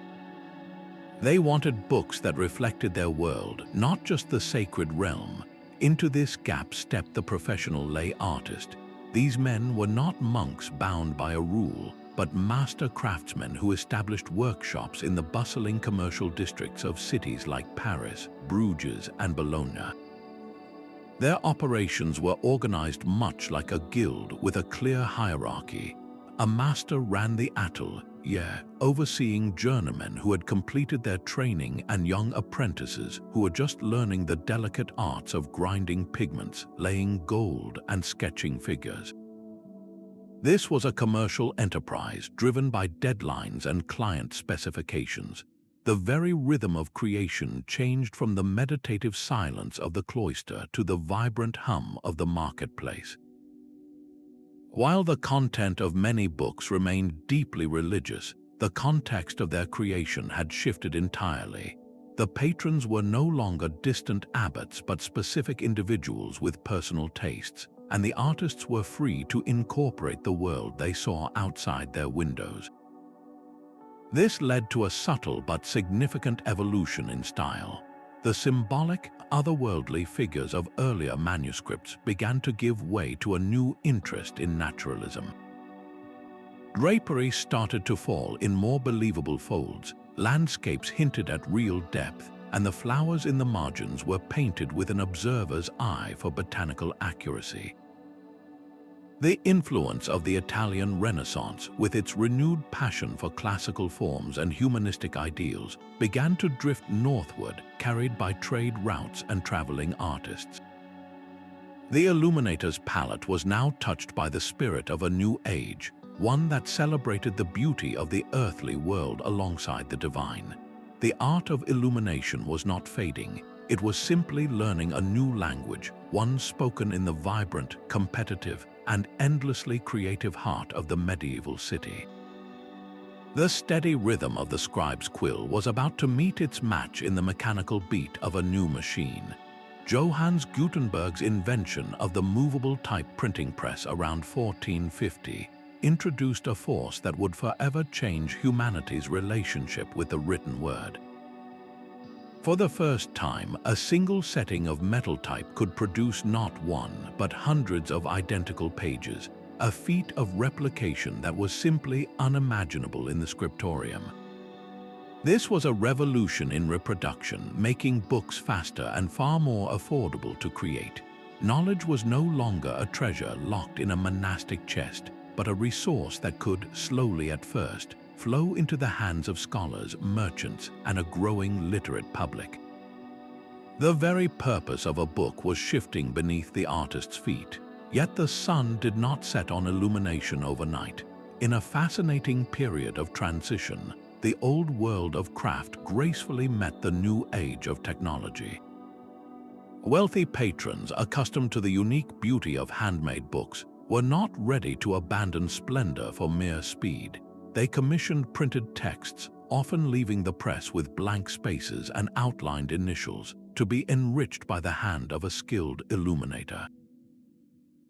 They wanted books that reflected their world, not just the sacred realm. Into this gap stepped the professional lay artist. These men were not monks bound by a rule, but master craftsmen who established workshops in the bustling commercial districts of cities like Paris, Bruges, and Bologna. Their operations were organized much like a guild with a clear hierarchy. A master ran the atelier, overseeing journeymen who had completed their training and young apprentices who were just learning the delicate arts of grinding pigments, laying gold, and sketching figures. This was a commercial enterprise driven by deadlines and client specifications. The very rhythm of creation changed from the meditative silence of the cloister to the vibrant hum of the marketplace. While the content of many books remained deeply religious, the context of their creation had shifted entirely. The patrons were no longer distant abbots but specific individuals with personal tastes, and the artists were free to incorporate the world they saw outside their windows. This led to a subtle but significant evolution in style. The symbolic, otherworldly figures of earlier manuscripts began to give way to a new interest in naturalism. Drapery started to fall in more believable folds, landscapes hinted at real depth, and the flowers in the margins were painted with an observer's eye for botanical accuracy. The influence of the Italian Renaissance, with its renewed passion for classical forms and humanistic ideals, began to drift northward, carried by trade routes and traveling artists. The Illuminator's palette was now touched by the spirit of a new age, one that celebrated the beauty of the earthly world alongside the divine. The art of illumination was not fading. It was simply learning a new language, one spoken in the vibrant, competitive, and endlessly creative heart of the medieval city. The steady rhythm of the scribe's quill was about to meet its match in the mechanical beat of a new machine. Johannes Gutenberg's invention of the movable type printing press around 1450 introduced a force that would forever change humanity's relationship with the written word. For the first time, a single setting of metal type could produce not one, but hundreds of identical pages, a feat of replication that was simply unimaginable in the Scriptorium. This was a revolution in reproduction, making books faster and far more affordable to create. Knowledge was no longer a treasure locked in a monastic chest, but a resource that could, slowly at first, flow into the hands of scholars, merchants, and a growing literate public. The very purpose of a book was shifting beneath the artist's feet, yet the sun did not set on illumination overnight. In a fascinating period of transition, the old world of craft gracefully met the new age of technology. Wealthy patrons, accustomed to the unique beauty of handmade books, were not ready to abandon splendor for mere speed. They commissioned printed texts, often leaving the press with blank spaces and outlined initials, to be enriched by the hand of a skilled illuminator.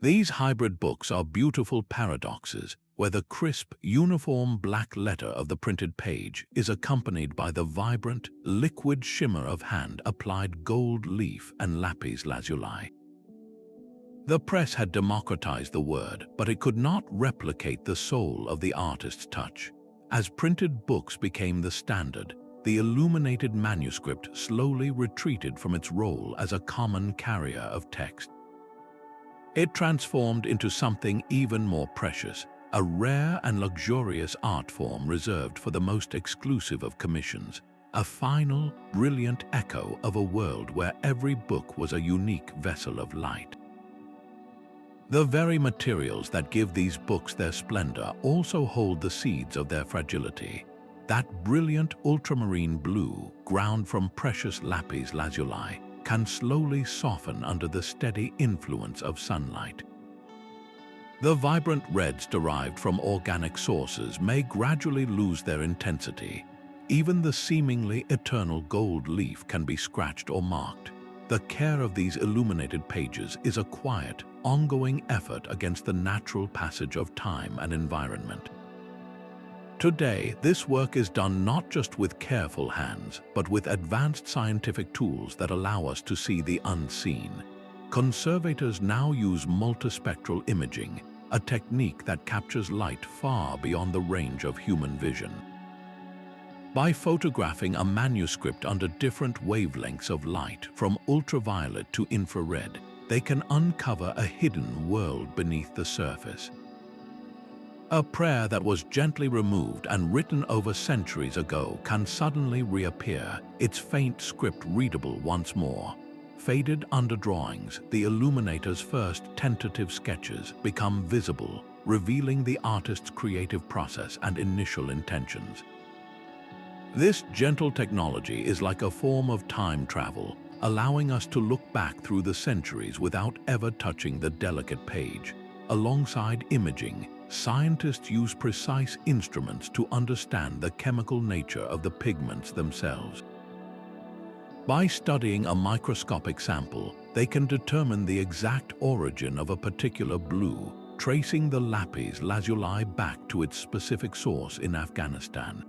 These hybrid books are beautiful paradoxes, where the crisp, uniform black letter of the printed page is accompanied by the vibrant, liquid shimmer of hand-applied gold leaf and lapis lazuli. The press had democratized the word, but it could not replicate the soul of the artist's touch. As printed books became the standard, the illuminated manuscript slowly retreated from its role as a common carrier of text. It transformed into something even more precious, a rare and luxurious art form reserved for the most exclusive of commissions, a final, brilliant echo of a world where every book was a unique vessel of light. The very materials that give these books their splendor also hold the seeds of their fragility. That brilliant ultramarine blue, ground from precious lapis lazuli, can slowly soften under the steady influence of sunlight. The vibrant reds derived from organic sources may gradually lose their intensity. Even the seemingly eternal gold leaf can be scratched or marked. The care of these illuminated pages is a quiet, ongoing effort against the natural passage of time and environment. Today, this work is done not just with careful hands, but with advanced scientific tools that allow us to see the unseen. Conservators now use multispectral imaging, a technique that captures light far beyond the range of human vision. By photographing a manuscript under different wavelengths of light, from ultraviolet to infrared, they can uncover a hidden world beneath the surface. A prayer that was gently removed and written over centuries ago can suddenly reappear, its faint script readable once more. Faded underdrawings, the Illuminator's first tentative sketches, become visible, revealing the artist's creative process and initial intentions. This gentle technology is like a form of time travel, allowing us to look back through the centuries without ever touching the delicate page. Alongside imaging, scientists use precise instruments to understand the chemical nature of the pigments themselves. By studying a microscopic sample, they can determine the exact origin of a particular blue, tracing the lapis lazuli back to its specific source in Afghanistan.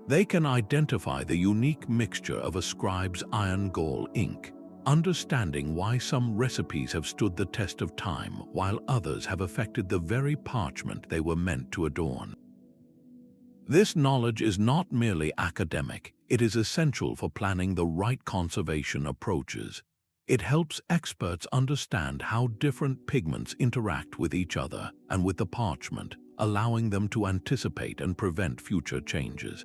They can identify the unique mixture of a scribe's iron gall ink, understanding why some recipes have stood the test of time while others have affected the very parchment they were meant to adorn. This knowledge is not merely academic, it is essential for planning the right conservation approaches. It helps experts understand how different pigments interact with each other and with the parchment, allowing them to anticipate and prevent future changes.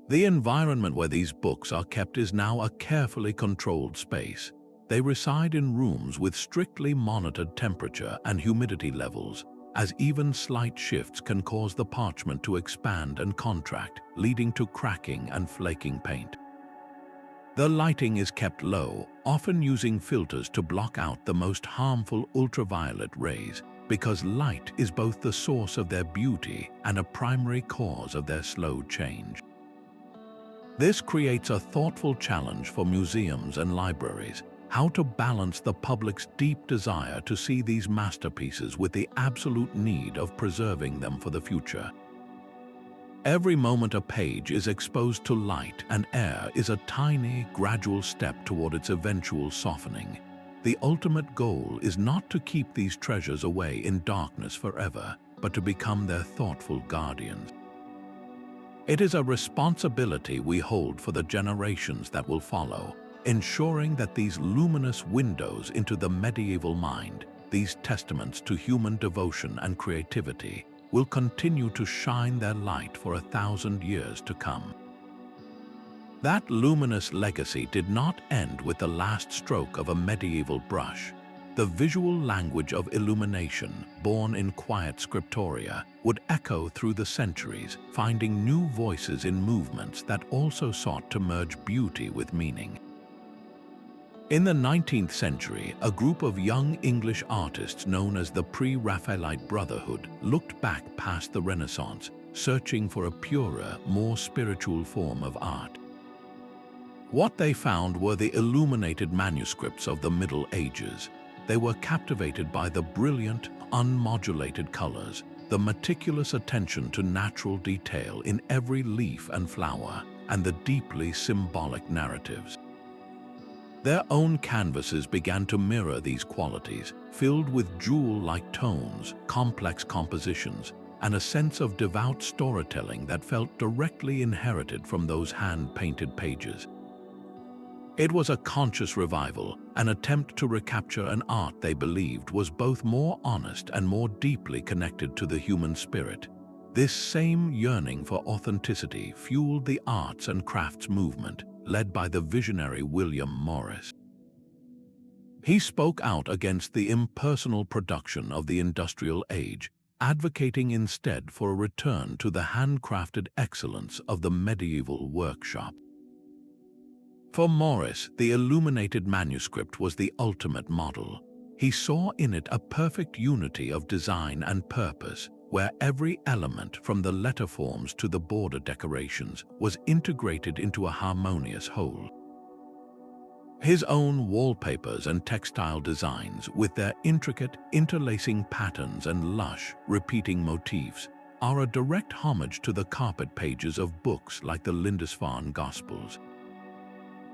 The environment where these books are kept is now a carefully controlled space. They reside in rooms with strictly monitored temperature and humidity levels, as even slight shifts can cause the parchment to expand and contract, leading to cracking and flaking paint. The lighting is kept low, often using filters to block out the most harmful ultraviolet rays, because light is both the source of their beauty and a primary cause of their slow change. This creates a thoughtful challenge for museums and libraries: how to balance the public's deep desire to see these masterpieces with the absolute need of preserving them for the future. Every moment a page is exposed to light and air is a tiny, gradual step toward its eventual softening. The ultimate goal is not to keep these treasures away in darkness forever, but to become their thoughtful guardians. It is a responsibility we hold for the generations that will follow, ensuring that these luminous windows into the medieval mind, these testaments to human devotion and creativity, will continue to shine their light for 1,000 years to come. That luminous legacy did not end with the last stroke of a medieval brush. The visual language of illumination, born in quiet scriptoria, would echo through the centuries, finding new voices in movements that also sought to merge beauty with meaning. In the 19th century, a group of young English artists known as the Pre-Raphaelite Brotherhood looked back past the Renaissance, searching for a purer, more spiritual form of art. What they found were the illuminated manuscripts of the Middle Ages. They were captivated by the brilliant, unmodulated colors, the meticulous attention to natural detail in every leaf and flower, and the deeply symbolic narratives. Their own canvases began to mirror these qualities, filled with jewel-like tones, complex compositions, and a sense of devout storytelling that felt directly inherited from those hand-painted pages. It was a conscious revival, an attempt to recapture an art they believed was both more honest and more deeply connected to the human spirit. This same yearning for authenticity fueled the arts and crafts movement, led by the visionary William Morris. He spoke out against the impersonal production of the industrial age, advocating instead for a return to the handcrafted excellence of the medieval workshop. For Morris, the illuminated manuscript was the ultimate model. He saw in it a perfect unity of design and purpose, where every element, from the letter forms to the border decorations, was integrated into a harmonious whole. His own wallpapers and textile designs, with their intricate, interlacing patterns and lush, repeating motifs, are a direct homage to the carpet pages of books like the Lindisfarne Gospels.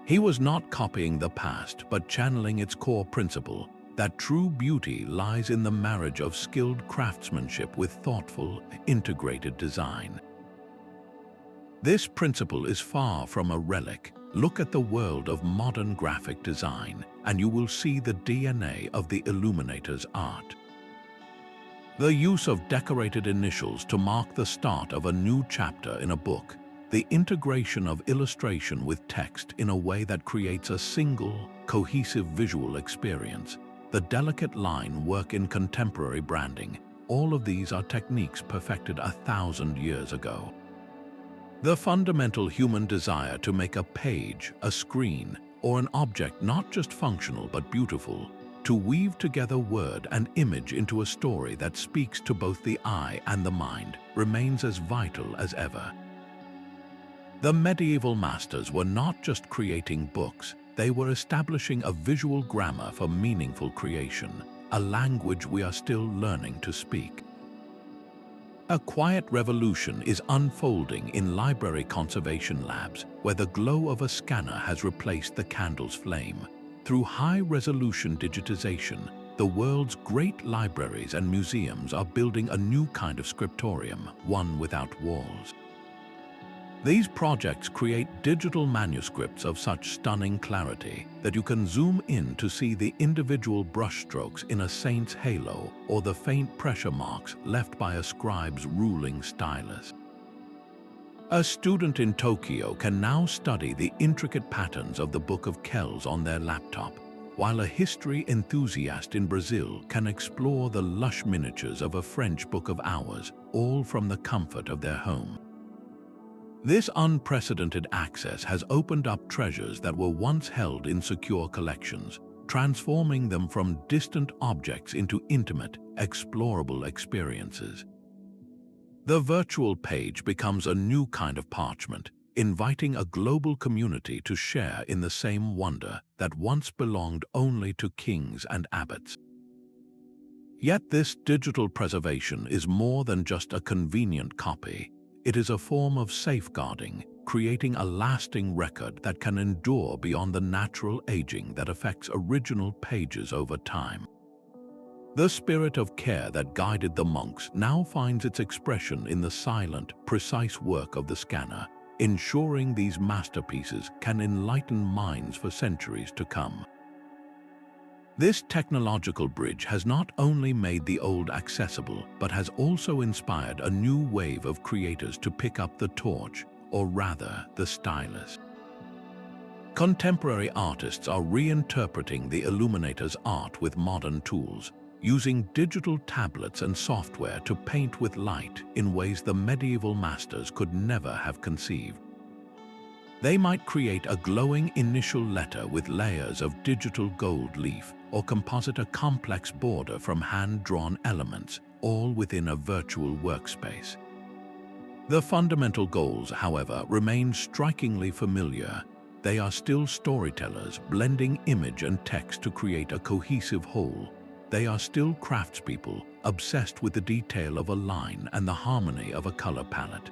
He was not copying the past, but channeling its core principle, that true beauty lies in the marriage of skilled craftsmanship with thoughtful, integrated design. This principle is far from a relic. Look at the world of modern graphic design, and you will see the DNA of the Illuminators' art. The use of decorated initials to mark the start of a new chapter in a book, the integration of illustration with text in a way that creates a single, cohesive visual experience, the delicate line work in contemporary branding, all of these are techniques perfected 1,000 years ago. The fundamental human desire to make a page, a screen, or an object not just functional but beautiful, to weave together word and image into a story that speaks to both the eye and the mind, remains as vital as ever. The medieval masters were not just creating books, they were establishing a visual grammar for meaningful creation, a language we are still learning to speak. A quiet revolution is unfolding in library conservation labs, where the glow of a scanner has replaced the candle's flame. Through high-resolution digitization, the world's great libraries and museums are building a new kind of scriptorium, one without walls. These projects create digital manuscripts of such stunning clarity that you can zoom in to see the individual brushstrokes in a saint's halo or the faint pressure marks left by a scribe's ruling stylus. A student in Tokyo can now study the intricate patterns of the Book of Kells on their laptop, while a history enthusiast in Brazil can explore the lush miniatures of a French Book of Hours, all from the comfort of their home. This unprecedented access has opened up treasures that were once held in secure collections, transforming them from distant objects into intimate, explorable experiences. The virtual page becomes a new kind of parchment, inviting a global community to share in the same wonder that once belonged only to kings and abbots. Yet this digital preservation is more than just a convenient copy. It is a form of safeguarding, creating a lasting record that can endure beyond the natural aging that affects original pages over time. The spirit of care that guided the monks now finds its expression in the silent, precise work of the scanner, ensuring these masterpieces can enlighten minds for centuries to come. This technological bridge has not only made the old accessible, but has also inspired a new wave of creators to pick up the torch, or rather, the stylus. Contemporary artists are reinterpreting the Illuminator's art with modern tools, using digital tablets and software to paint with light in ways the medieval masters could never have conceived. They might create a glowing initial letter with layers of digital gold leaf, or composite a complex border from hand-drawn elements, all within a virtual workspace. The fundamental goals, however, remain strikingly familiar. They are still storytellers, blending image and text to create a cohesive whole. They are still craftspeople, obsessed with the detail of a line and the harmony of a color palette.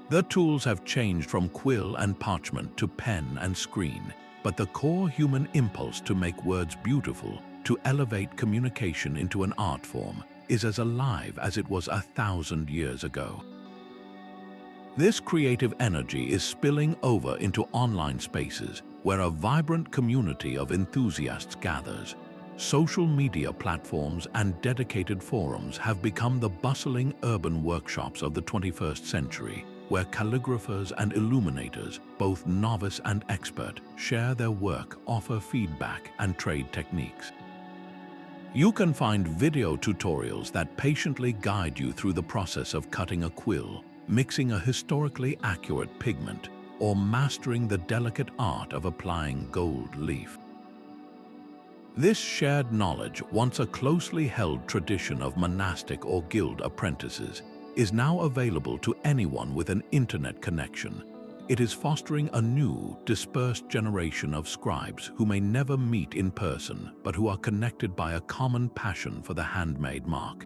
The tools have changed from quill and parchment to pen and screen, but the core human impulse to make words beautiful, to elevate communication into an art form, is as alive as it was 1,000 years ago. This creative energy is spilling over into online spaces, where a vibrant community of enthusiasts gathers. Social media platforms and dedicated forums have become the bustling urban workshops of the 21st century, where calligraphers and illuminators, both novice and expert, share their work, offer feedback, and trade techniques. You can find video tutorials that patiently guide you through the process of cutting a quill, mixing a historically accurate pigment, or mastering the delicate art of applying gold leaf. This shared knowledge, once a closely held tradition of monastic or guild apprentices, is now available to anyone with an internet connection. It is fostering a new, dispersed generation of scribes who may never meet in person, but who are connected by a common passion for the handmade mark.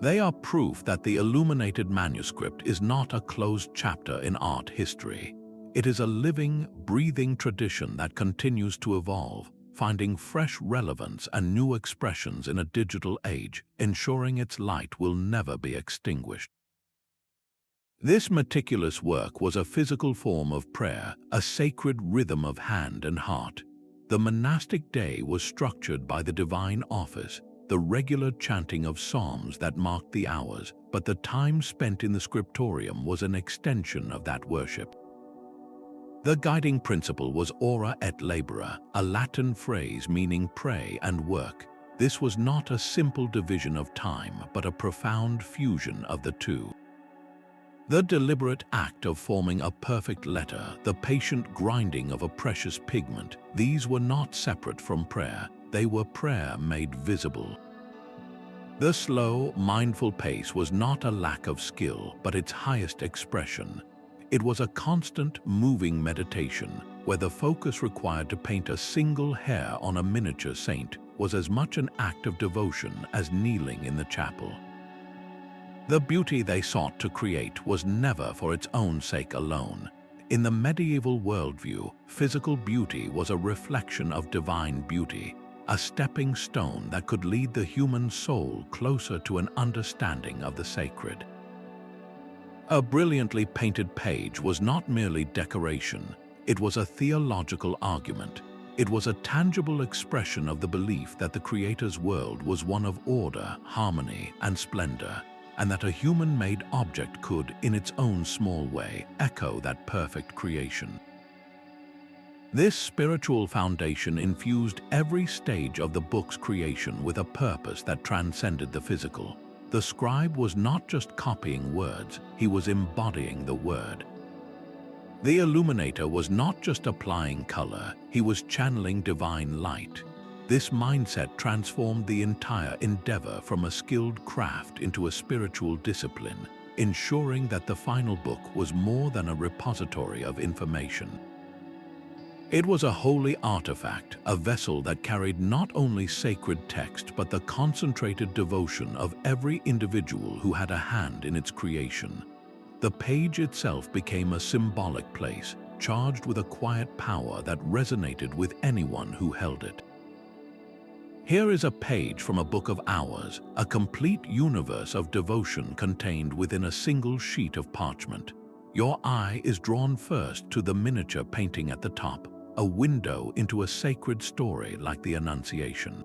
They are proof that the illuminated manuscript is not a closed chapter in art history. It is a living, breathing tradition that continues to evolve, finding fresh relevance and new expressions in a digital age, ensuring its light will never be extinguished. This meticulous work was a physical form of prayer, a sacred rhythm of hand and heart. The monastic day was structured by the divine office, the regular chanting of psalms that marked the hours, but the time spent in the scriptorium was an extension of that worship. The guiding principle was ora et labora, a Latin phrase meaning pray and work. This was not a simple division of time, but a profound fusion of the two. The deliberate act of forming a perfect letter, the patient grinding of a precious pigment, these were not separate from prayer, they were prayer made visible. The slow, mindful pace was not a lack of skill, but its highest expression. It was a constant, moving meditation, where the focus required to paint a single hair on a miniature saint was as much an act of devotion as kneeling in the chapel. The beauty they sought to create was never for its own sake alone. In the medieval worldview, physical beauty was a reflection of divine beauty, a stepping stone that could lead the human soul closer to an understanding of the sacred. A brilliantly painted page was not merely decoration, it was a theological argument. It was a tangible expression of the belief that the Creator's world was one of order, harmony, and splendor, and that a human-made object could, in its own small way, echo that perfect creation. This spiritual foundation infused every stage of the book's creation with a purpose that transcended the physical. The scribe was not just copying words, he was embodying the word. The illuminator was not just applying color, he was channeling divine light. This mindset transformed the entire endeavor from a skilled craft into a spiritual discipline, ensuring that the final book was more than a repository of information. It was a holy artifact, a vessel that carried not only sacred text but the concentrated devotion of every individual who had a hand in its creation. The page itself became a symbolic place, charged with a quiet power that resonated with anyone who held it. Here is a page from a book of hours, a complete universe of devotion contained within a single sheet of parchment. Your eye is drawn first to the miniature painting at the top, a window into a sacred story like the Annunciation.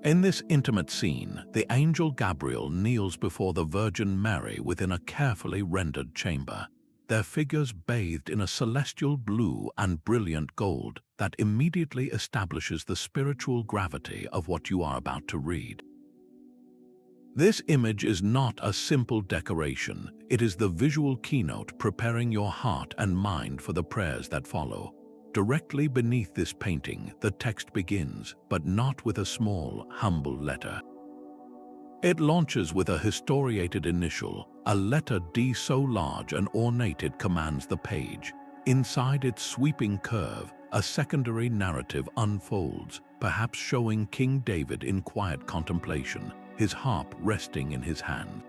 In this intimate scene, the angel Gabriel kneels before the Virgin Mary within a carefully rendered chamber, their figures bathed in a celestial blue and brilliant gold that immediately establishes the spiritual gravity of what you are about to read. This image is not a simple decoration, it is the visual keynote preparing your heart and mind for the prayers that follow. Directly beneath this painting, the text begins, but not with a small, humble letter. It launches with a historiated initial, a letter D so large and ornate it commands the page. Inside its sweeping curve, a secondary narrative unfolds, perhaps showing King David in quiet contemplation, his harp resting in his hand.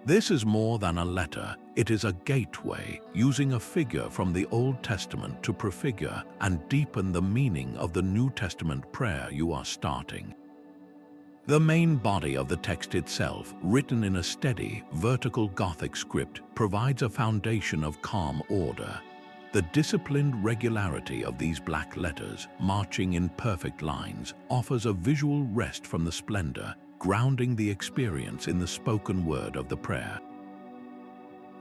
This is more than a letter, it is a gateway, using a figure from the Old Testament to prefigure and deepen the meaning of the New Testament prayer you are starting. The main body of the text itself, written in a steady, vertical Gothic script, provides a foundation of calm order. The disciplined regularity of these black letters, marching in perfect lines, offers a visual rest from the splendor, grounding the experience in the spoken word of the prayer.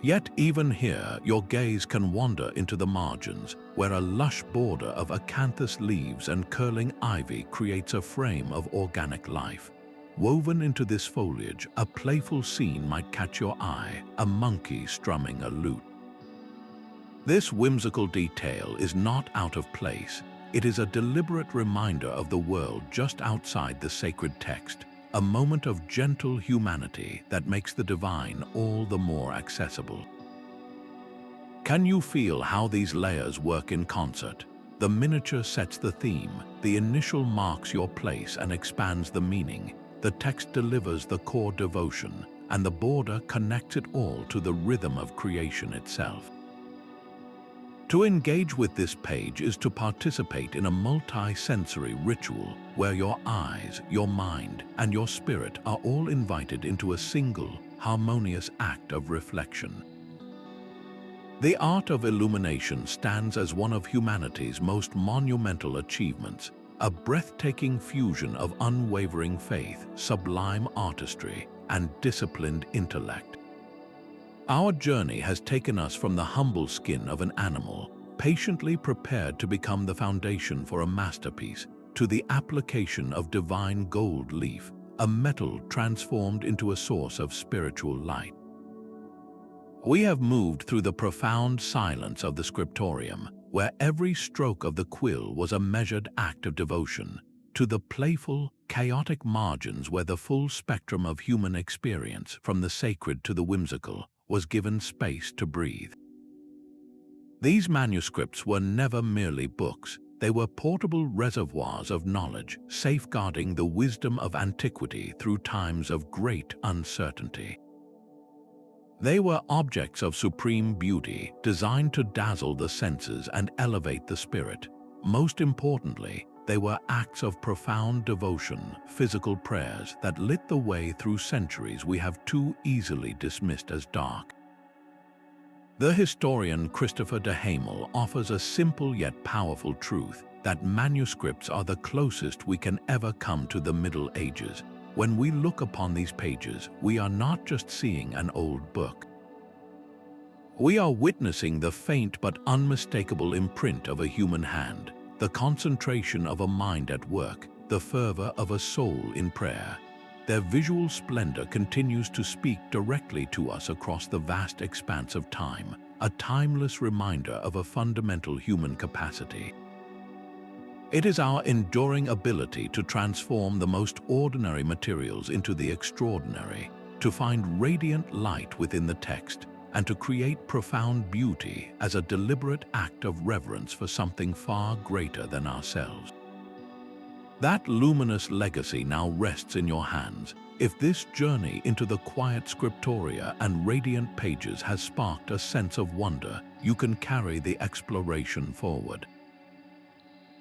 Yet even here, your gaze can wander into the margins, where a lush border of acanthus leaves and curling ivy creates a frame of organic life. Woven into this foliage, a playful scene might catch your eye, a monkey strumming a lute. This whimsical detail is not out of place. It is a deliberate reminder of the world just outside the sacred text, a moment of gentle humanity that makes the divine all the more accessible. Can you feel how these layers work in concert? The miniature sets the theme, the initial marks your place and expands the meaning, the text delivers the core devotion, and the border connects it all to the rhythm of creation itself. To engage with this page is to participate in a multi-sensory ritual where your eyes, your mind, and your spirit are all invited into a single, harmonious act of reflection. The art of illumination stands as one of humanity's most monumental achievements, a breathtaking fusion of unwavering faith, sublime artistry, and disciplined intellect. Our journey has taken us from the humble skin of an animal, patiently prepared to become the foundation for a masterpiece, to the application of divine gold leaf, a metal transformed into a source of spiritual light. We have moved through the profound silence of the scriptorium, where every stroke of the quill was a measured act of devotion, to the playful, chaotic margins where the full spectrum of human experience, from the sacred to the whimsical, was given space to breathe. These manuscripts were never merely books. They were portable reservoirs of knowledge, safeguarding the wisdom of antiquity through times of great uncertainty. They were objects of supreme beauty, designed to dazzle the senses and elevate the spirit. Most importantly, they were acts of profound devotion, physical prayers that lit the way through centuries we have too easily dismissed as dark. The historian Christopher de Hamel offers a simple yet powerful truth that manuscripts are the closest we can ever come to the Middle Ages. When we look upon these pages, we are not just seeing an old book. We are witnessing the faint but unmistakable imprint of a human hand, the concentration of a mind at work, the fervor of a soul in prayer. Their visual splendor continues to speak directly to us across the vast expanse of time, a timeless reminder of a fundamental human capacity. It is our enduring ability to transform the most ordinary materials into the extraordinary, to find radiant light within the text, and to create profound beauty as a deliberate act of reverence for something far greater than ourselves. That luminous legacy now rests in your hands. If this journey into the quiet scriptoria and radiant pages has sparked a sense of wonder, you can carry the exploration forward.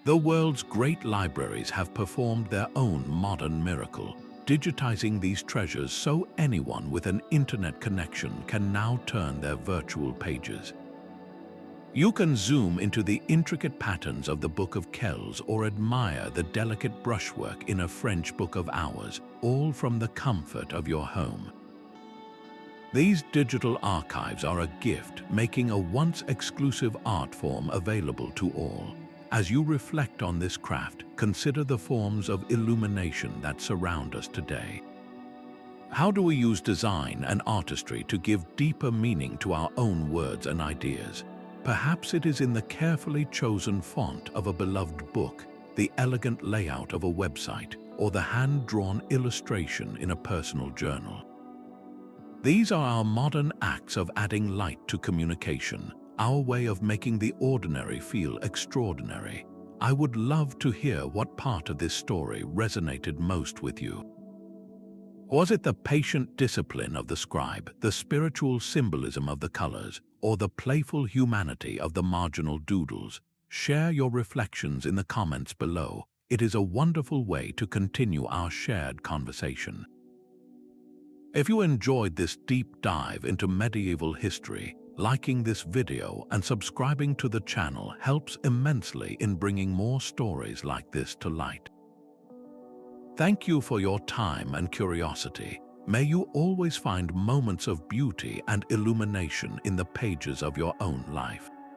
The world's great libraries have performed their own modern miracle, digitizing these treasures so anyone with an internet connection can now turn their virtual pages. You can zoom into the intricate patterns of the Book of Kells or admire the delicate brushwork in a French Book of Hours, all from the comfort of your home. These digital archives are a gift, making a once exclusive art form available to all. As you reflect on this craft, consider the forms of illumination that surround us today. How do we use design and artistry to give deeper meaning to our own words and ideas? Perhaps it is in the carefully chosen font of a beloved book, the elegant layout of a website, or the hand-drawn illustration in a personal journal. These are our modern acts of adding light to communication, our way of making the ordinary feel extraordinary. I would love to hear what part of this story resonated most with you. Was it the patient discipline of the scribe, the spiritual symbolism of the colors, or the playful humanity of the marginal doodles? Share your reflections in the comments below. It is a wonderful way to continue our shared conversation. If you enjoyed this deep dive into medieval history, liking this video and subscribing to the channel helps immensely in bringing more stories like this to light. Thank you for your time and curiosity. May you always find moments of beauty and illumination in the pages of your own life.